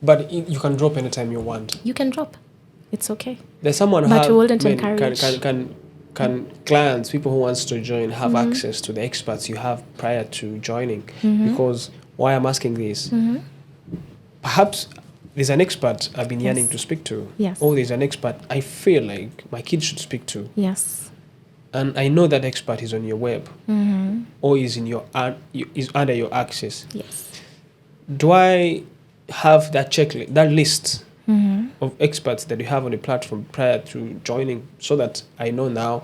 But you can drop anytime you want. You can drop. It's okay. There's someone but we wouldn't encourage. can clients, people who wants to join, have access to the experts you have prior to joining? Because why I'm asking this, perhaps there's an expert I've been yearning to speak to. Yes. Or there's an expert I feel like my kids should speak to. Yes. And I know that expert is on your web or is in your is under your access. Yes. Do I have that checklist, that list of experts that you have on the platform prior to joining, so that I know now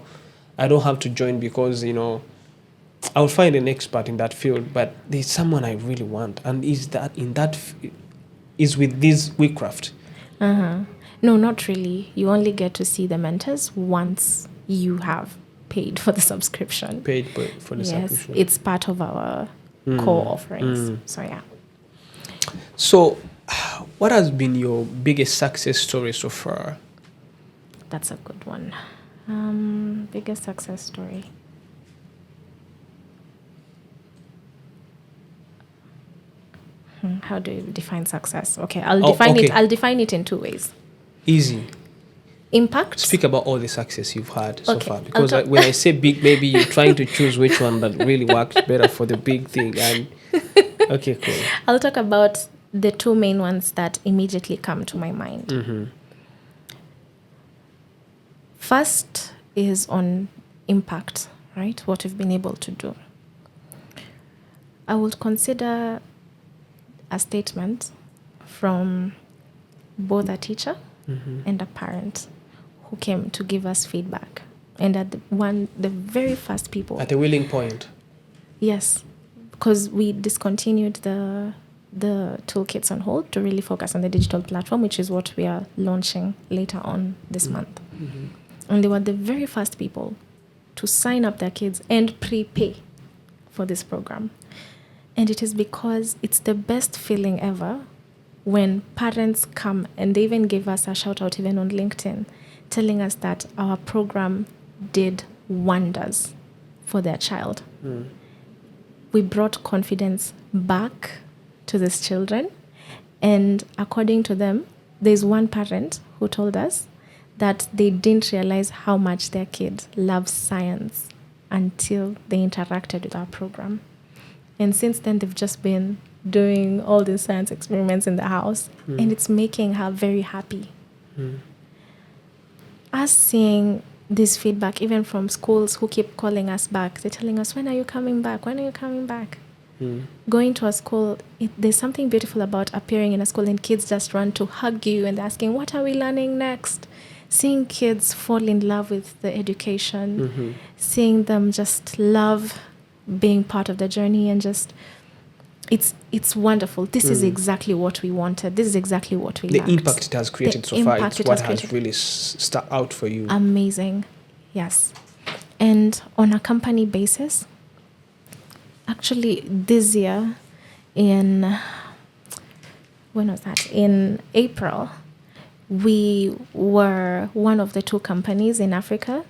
I don't have to join because, I'll find an expert in that field, but there's someone I really want, and is with this WeKraft? No, not really. You only get to see the mentors once you have paid for the subscription. Paid for the subscription. It's part of our core offerings. So yeah. So, what has been your biggest success story so far? That's a good one. Biggest success story. How do you define success? Okay, I'll define it in two ways. Easy. Impact. Speak about all the success you've had so Okay, far. Because when I say big, maybe you're trying to choose which one that really works better for the big thing. And okay, cool. I'll talk about the two main ones that immediately come to my mind. First is on impact, right? What we've been able to do. I would consider a statement from both a teacher and a parent who came to give us feedback. And at the very first people. At a willing point. Yes, because we discontinued the toolkits on hold to really focus on the digital platform, which is what we are launching later on this month. And they were the very first people to sign up their kids and prepay for this program. And it is because it's the best feeling ever when parents come, and they even gave us a shout out even on LinkedIn, telling us that our program did wonders for their child. We brought confidence back to these children. And according to them, there's one parent who told us that they didn't realize how much their kid loves science until they interacted with our program. And since then, they've just been doing all these science experiments in the house, and it's making her very happy. Us seeing this feedback, even from schools who keep calling us back, they're telling us, when are you coming back? When are you coming back? Going to a school, there's something beautiful about appearing in a school and kids just run to hug you and asking, what are we learning next? Seeing kids fall in love with the education, seeing them just love being part of the journey, and just it's wonderful. This is exactly what we wanted. This is exactly what we lacked. The impact it has created so far, it's what has really stuck out for you. Amazing. Yes. And on a company basis, actually this year in April, we were one of the two companies in Africa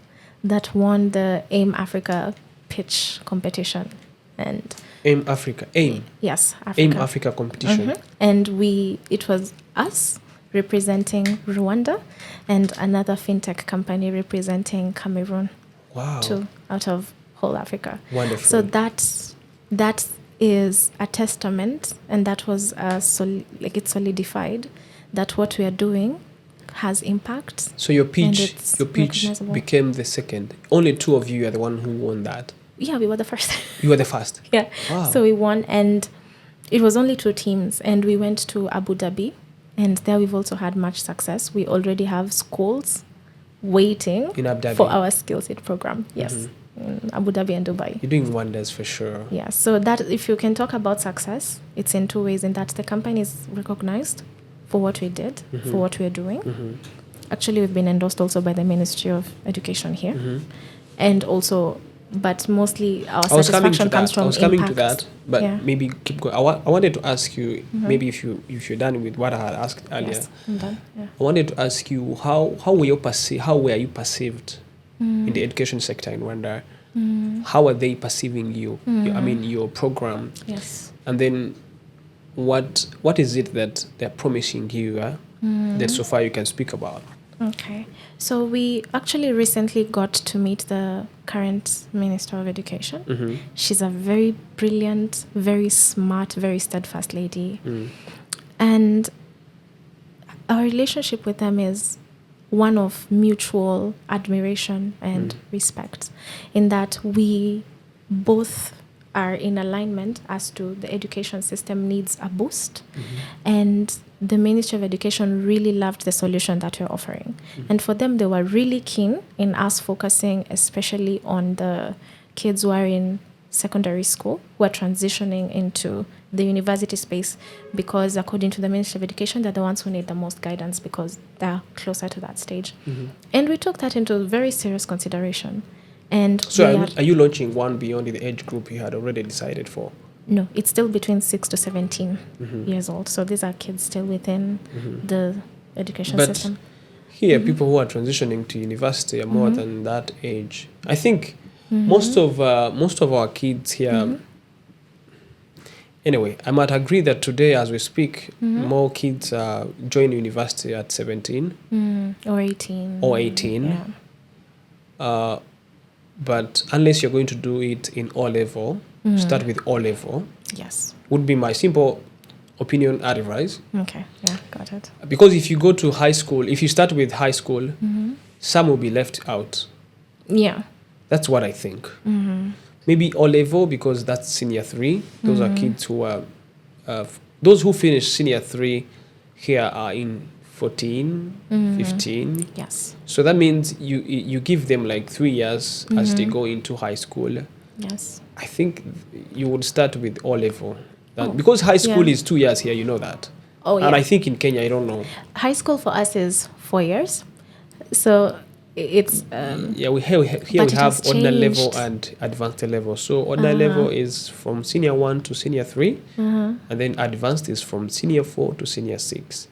that won the AIM Africa pitch competition. And AIM Africa. Yes, Africa. AIM Africa competition. And it was us representing Rwanda and another fintech company representing Cameroon. Wow. Two out of whole Africa. Wonderful. So that is a testament, and that was it solidified that what we are doing has impact. So your pitch became the second. Only two of you are the one who won that. Yeah, we were the first. You were the first. Yeah. Wow. So we won, and it was only two teams, and we went to Abu Dhabi, and there we've also had much success. We already have schools waiting in Abu Dhabi for our skillset program. Yes. In Abu Dhabi and Dubai. You're doing wonders for sure. Yeah. So that, if you can talk about success, it's in two ways. In that the company is recognized for what we did, for what we're doing. Actually, we've been endorsed also by the Ministry of Education here, and also, but mostly our satisfaction comes from impact. I was coming to that, but maybe keep going. I wanted to ask you, maybe if you're done with what I had asked earlier. Yes, I'm done. Yeah. I wanted to ask you how were you perceived in the education sector in Rwanda? How are they perceiving you? Your program. Yes. And then, what is it that they're promising you that so far you can speak about? Okay. So we actually recently got to meet the current Minister of Education. Mm-hmm. She's a very brilliant, very smart, very steadfast lady. Mm. And our relationship with them is one of mutual admiration and respect, in that we both are in alignment as to the education system needs a boost. And the Ministry of Education really loved the solution that we're offering. And for them, they were really keen in us focusing especially on the kids who are in secondary school, who are transitioning into the university space, because according to the Ministry of Education, they're the ones who need the most guidance because they're closer to that stage. And we took that into very serious consideration. And So are you launching one beyond the age group you had already decided for? no, it's still between 6 to 17 years old. So these are kids still within the education But system. here, people who are transitioning to university are more than that age. I think most of our kids here. Anyway, I might agree that today, as we speak, more kids join university at 17 Or 18. or 18. Yeah. But unless you're going to do it in O level, start with O level, Yes. would be my simple opinion advice. Okay. Yeah, got it. Because if you go to high school, if you start with high school, some will be left out. Yeah. That's what I think. Maybe O level, because that's senior 3. Those are kids who are, those who finish senior 3 here are in 14, 15. Yes. So that means you give them like 3 years as they go into high school. Yes. I think you would start with O level. Because high school is 2 years here, you know that. Oh, yeah. And I think in Kenya, I don't know. High school for us is 4 years. So it's... Yeah, we have has ordinary level changed. and advanced level. So ordinary level is from senior 1 to senior 3, and then advanced is from senior 4 to senior 6.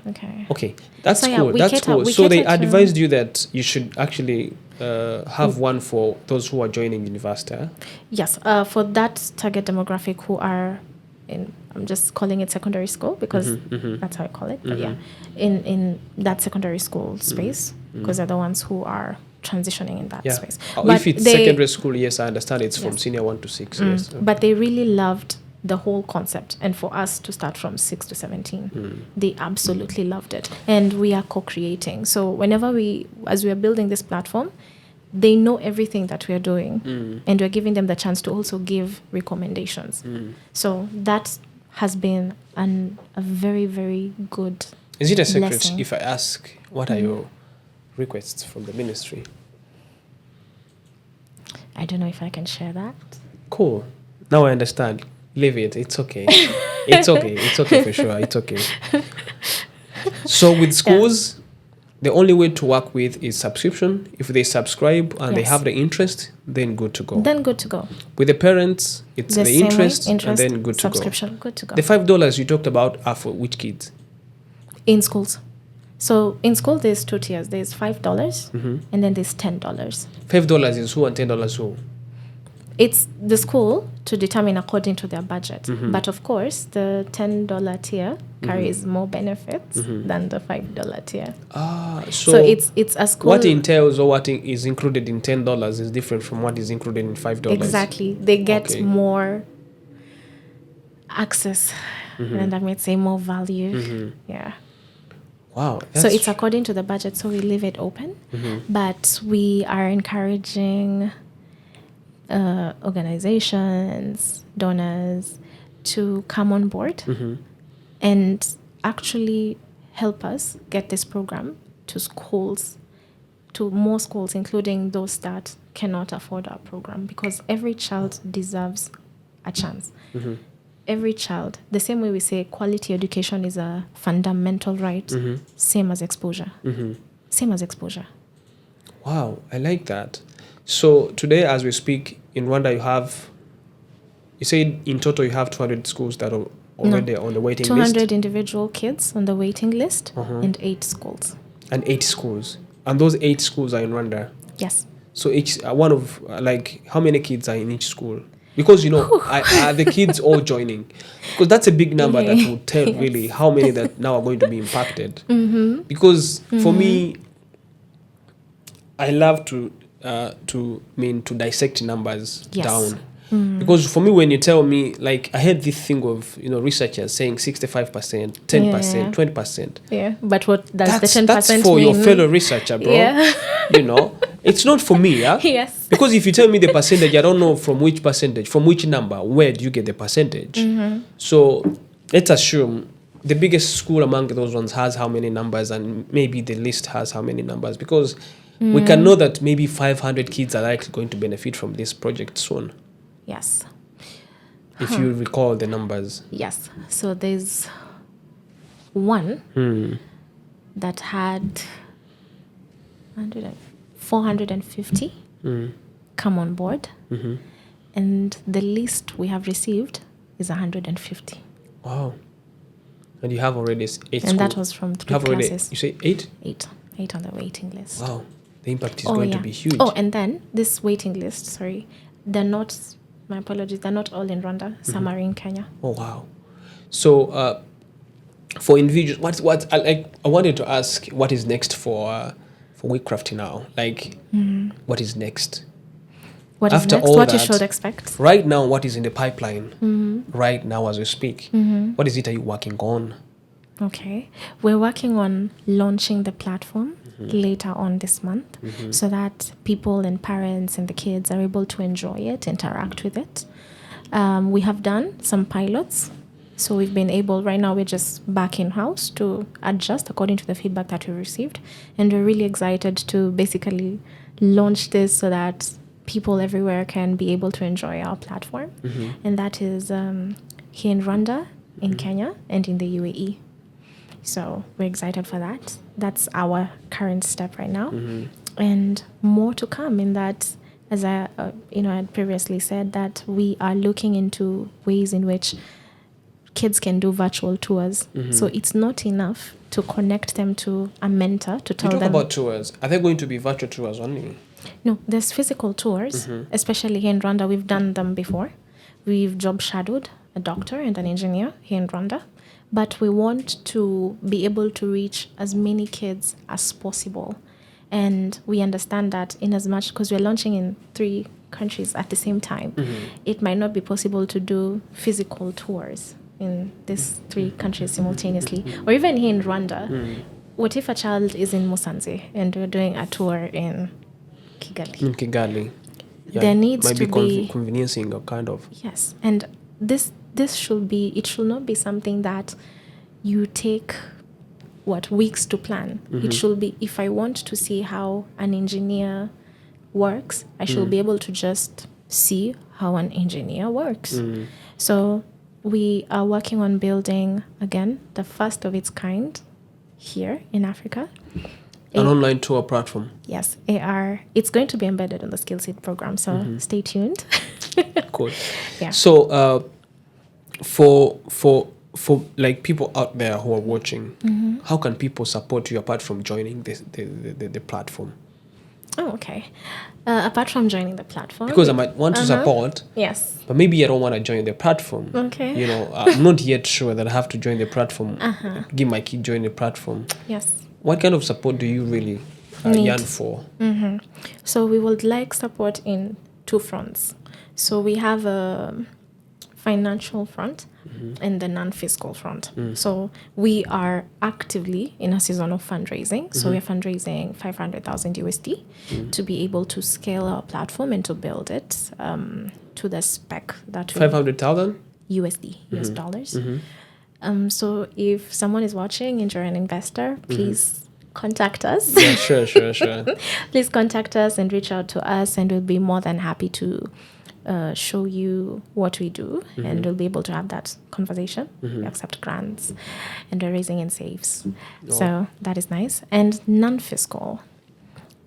Okay. Okay, that's So, yeah, cool. we That's cater- cool. we So they cater to- advised you that you should actually have one for those who are joining university. Huh? Yes, for that target demographic who are in, I'm just calling it secondary school because that's how I call it. But yeah, in that secondary school space, because they're the ones who are transitioning in that Yeah. space. If it's secondary school, yes, I understand it's from Yes. senior 1 to 6. Yes. But they really loved the whole concept, and for us to start from 6 to 17, they absolutely loved it, and we are co-creating. So whenever as we are building this platform, they know everything that we are doing, and we're giving them the chance to also give recommendations. So that has been a very, very good Is it a secret blessing. if I ask what are your requests from the ministry? I don't know if I can share that. Cool. Now I understand. Leave it. It's okay. It's okay. It's okay for sure. It's okay. So with schools, the only way to work with is subscription. If they subscribe and they Yes. have the interest, then good to go. Then good to go. With the parents, it's the same way, interest and then good to go. subscription, good to go. The $5 you talked about are for which kids? In schools. So in school, there's 2 tiers. There's $5 and then there's $10. $5 is who and $10 who? It's the school to determine according to their budget. But of course, the $10 tier carries more benefits than the $5 tier. So it's a school. what entails or what is included in $10 is different from what is included in $5. Exactly. They get Okay. more access, and I might say more value. Yeah. Wow. So it's according to the budget, so we leave it open. But we are encouraging organizations, donors to come on board and actually help us get this program to schools, to more schools, including those that cannot afford our program, because every child deserves a chance. Every child, the same way we say quality education is a fundamental right, same as exposure. Same as exposure. Wow, I like that. So today, as we speak, in Rwanda, you said in total you have 200 schools that are already on the waiting 200 list? individual kids on the waiting list and 8 schools. And 8 schools. And those 8 schools are in Rwanda? Yes. So each one of, like, how many kids are in each school? Because, are the kids all joining? Because that's a big number that will tell really how many that now are going to be impacted. Because for me, I love to dissect numbers down. Because for me, when you tell me, like, I heard this thing of, researchers saying 65%, 10%, 20%. Yeah, but what does the 10% That's for mean? your fellow researcher, bro. Yeah. It's not for me, yeah? Yes. Because if you tell me the percentage, I don't know from which number, where do you get the percentage? So let's assume the biggest school among those ones has how many numbers, and maybe the list has how many numbers, because we can know that maybe 500 kids are likely going to benefit from this project soon. Yes. If you recall the numbers. Yes. So there's one that had 450 come on board. And the least we have received is 150. Wow. And you have already 8 And that was from 3 classes. You say 8? 8 on the waiting list. Wow. The impact is going to be huge. Oh, and then this waiting list, they're not, my apologies, they're not all in Rwanda. Some are in Kenya. Oh, wow. So for individuals, I wanted to ask, what is next for WeKraft now? Like, what is next? What is After next? all What you that, should expect. Right now, what is in the pipeline? Right now as we speak? What is it are you working on? Okay. We're working on launching the platform later on this month so that people and parents and the kids are able to enjoy it, interact with it. We have done some pilots. So we've been able, right now we're just back in-house to adjust according to the feedback that we received. And we're really excited to basically launch this so that people everywhere can be able to enjoy our platform. And that is here in Rwanda, in Kenya, and in the UAE. So we're excited for that. That's our current step right now. And more to come in that, as I had previously said, that we are looking into ways in which kids can do virtual tours. So it's not enough to connect them to a mentor to tell them. You talk about tours. Are they going to be virtual tours only? No, there's physical tours, especially here in Rwanda. We've done them before. We've job shadowed a doctor and an engineer here in Rwanda. But we want to be able to reach as many kids as possible. And we understand that in as much, because we're launching in 3 countries at the same time, it might not be possible to do physical tours in these 3 countries simultaneously. Or even here in Rwanda, what if a child is in Musanze and we're doing a tour in Kigali? In Kigali. Yeah, there needs might to be conveniencing or kind of. Yes, and this should not be something that you take weeks to plan. It should be, if I want to see how an engineer works, I should be able to just see how an engineer works. So we are working on building, again, the first of its kind here in Africa. An online tour platform. Yes, AR. It's going to be embedded in the Skill Seed program, so stay tuned. Cool. Yeah. So for like people out there who are watching, how can people support you apart from joining the platform? Oh, okay. Apart from joining the platform, because I might want to support, yes, but maybe I don't want to join the platform. Okay. I'm not yet sure that I have to join the platform. Give my kid join the platform. Yes. What kind of support do you really yearn for? So we would like support in 2 fronts. So we have a financial front and the non-fiscal front. So we are actively in a season of fundraising. So we're fundraising 500,000 USD to be able to scale our platform and to build it to the spec that 500,000 USD, US dollars. So if someone is watching and you're an investor, please contact us. Yeah, sure. Please contact us and reach out to us, and we'll be more than happy to show you what we do, and we'll be able to have that conversation. We accept grants, and we're raising in safes. So that is nice. And non-fiscal.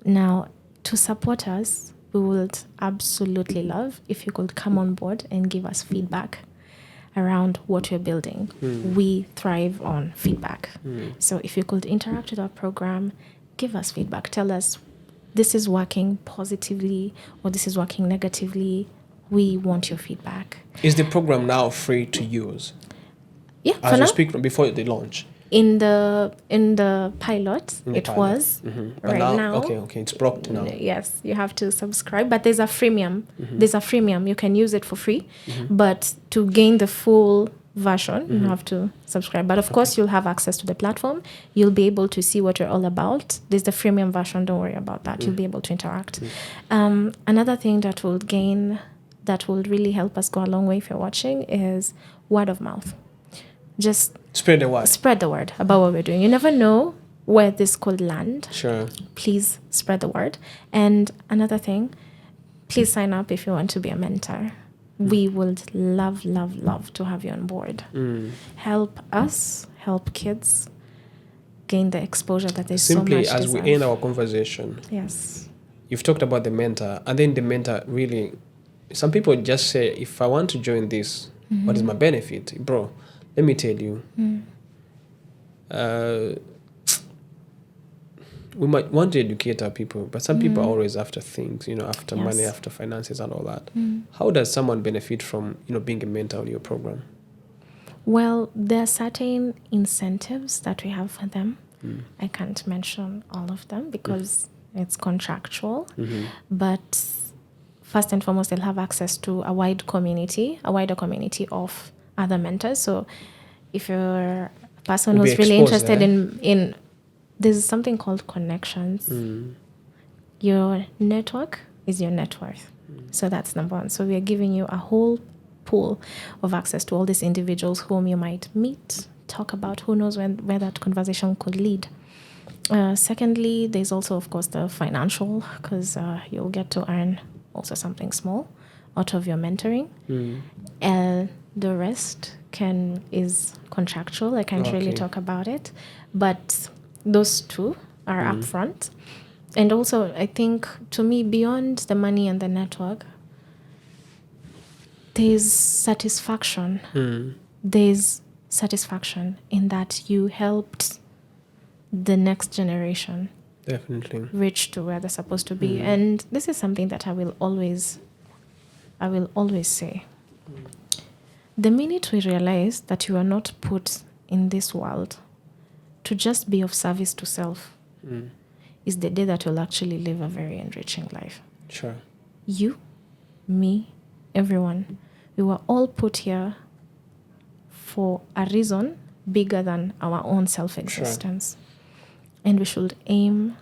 Now, to support us, we would absolutely love if you could come on board and give us feedback around what we're building. We thrive on feedback. So if you could interact with our program, give us feedback. Tell us this is working positively or this is working negatively. We want your feedback. Is the program now free to use? Yeah, for As we now, speak, before the launch? in the pilot, In the it pilot. was. But Right now, okay, it's blocked now. yes, you have to subscribe, but there's a freemium. There's a freemium. You can use it for free, but to gain the full version, you have to subscribe. But of course, you'll have access to the platform. You'll be able to see what you're all about. There's the freemium version. Don't worry about that. You'll be able to interact. Another thing that will really help us go a long way if you're watching is word of mouth. Just Spread the word. spread the word about what we're doing. You never know where this could land. Sure. Please spread the word. And another thing, please sign up if you want to be a mentor. We would love to have you on board. Help us, help kids gain the exposure that they Simply so much as we deserve. end our conversation, Yes. you've talked about the mentor, and then the mentor really, some people just say, if I want to join this, what is my benefit? Bro, let me tell you. We might want to educate our people, but some people are always after things, after money, Yes. after finances and all that. How does someone benefit from, being a mentor on your program? Well, there are certain incentives that we have for them. I can't mention all of them because it's contractual. But first and foremost, they'll have access to a wider community of other mentors. So if you're a person Will be who's really exposed interested in there's something called connections. Your network is your net worth. So that's number one. So we are giving you a whole pool of access to all these individuals whom you might meet, talk about, who knows where that conversation could lead. Secondly, there's also, of course, the financial, because you'll get to earn also something small out of your mentoring. The rest is contractual. I can't really talk about it. But those two are upfront. And also, I think, to me, beyond the money and the network, there's satisfaction. There's satisfaction in that you helped the next generation Definitely reach to where they're supposed to be. And this is something that I will always say. The minute we realize that you are not put in this world to just be of service to self, is the day that you'll actually live a very enriching life. Sure. You, me, everyone, we were all put here for a reason bigger than our own self-existence. And we should aim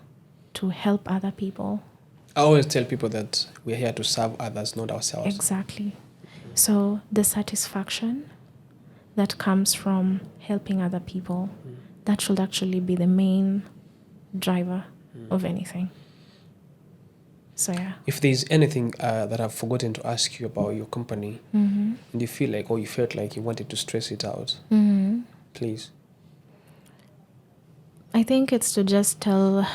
to help other people. I always tell people that we're here to serve others, not ourselves. Exactly. So the satisfaction that comes from helping other people, that should actually be the main driver of anything. So yeah. If there's anything that I've forgotten to ask you about your company, and you feel like, or you felt like you wanted to stress it out, please. I think it's to just tell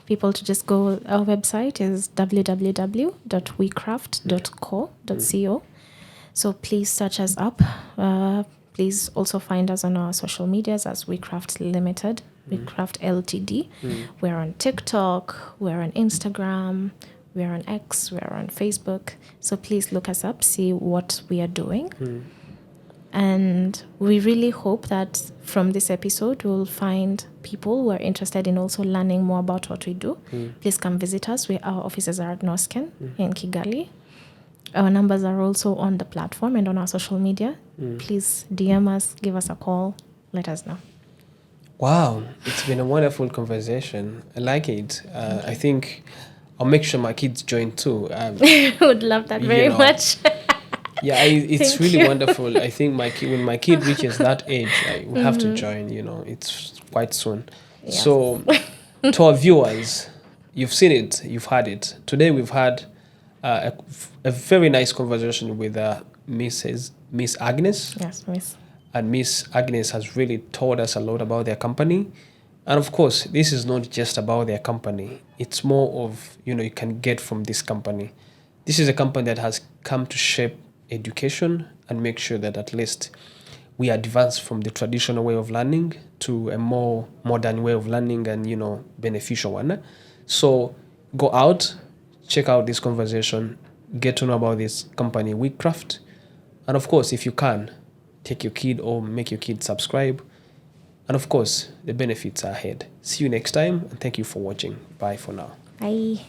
people to just go. Our website is www.wecraft.co.co. So please search us up. Please also find us on our social medias as WeKraft Limited, WeKraft Ltd. We're on TikTok, we're on Instagram, we're on X, we're on Facebook. So please look us up, see what we are doing. And we really hope that from this episode, we'll find people who are interested in also learning more about what we do. Please come visit us. Our offices are at Nosken in Kigali. Our numbers are also on the platform and on our social media. Please DM us, give us a call, let us know. Wow, it's been a wonderful conversation. I like it. I think I'll make sure my kids join too. I would love that very much. Yeah, it's Thank really you. wonderful. I think when my kid reaches that age, we have to join. It's quite soon. Yes. So, to our viewers, you've seen it, you've heard it. Today we've had a very nice conversation with Miss Agnes. Yes, Miss. And Miss Agnes has really told us a lot about their company. And of course, this is not just about their company. It's more of, you can get from this company. This is a company that has come to shape education and make sure that at least we advance from the traditional way of learning to a more modern way of learning and, beneficial one. So go out, check out this conversation, get to know about this company, WeKraft. And of course, if you can, take your kid or make your kid subscribe. And of course, the benefits are ahead. See you next time, and thank you for watching. Bye for now. Bye.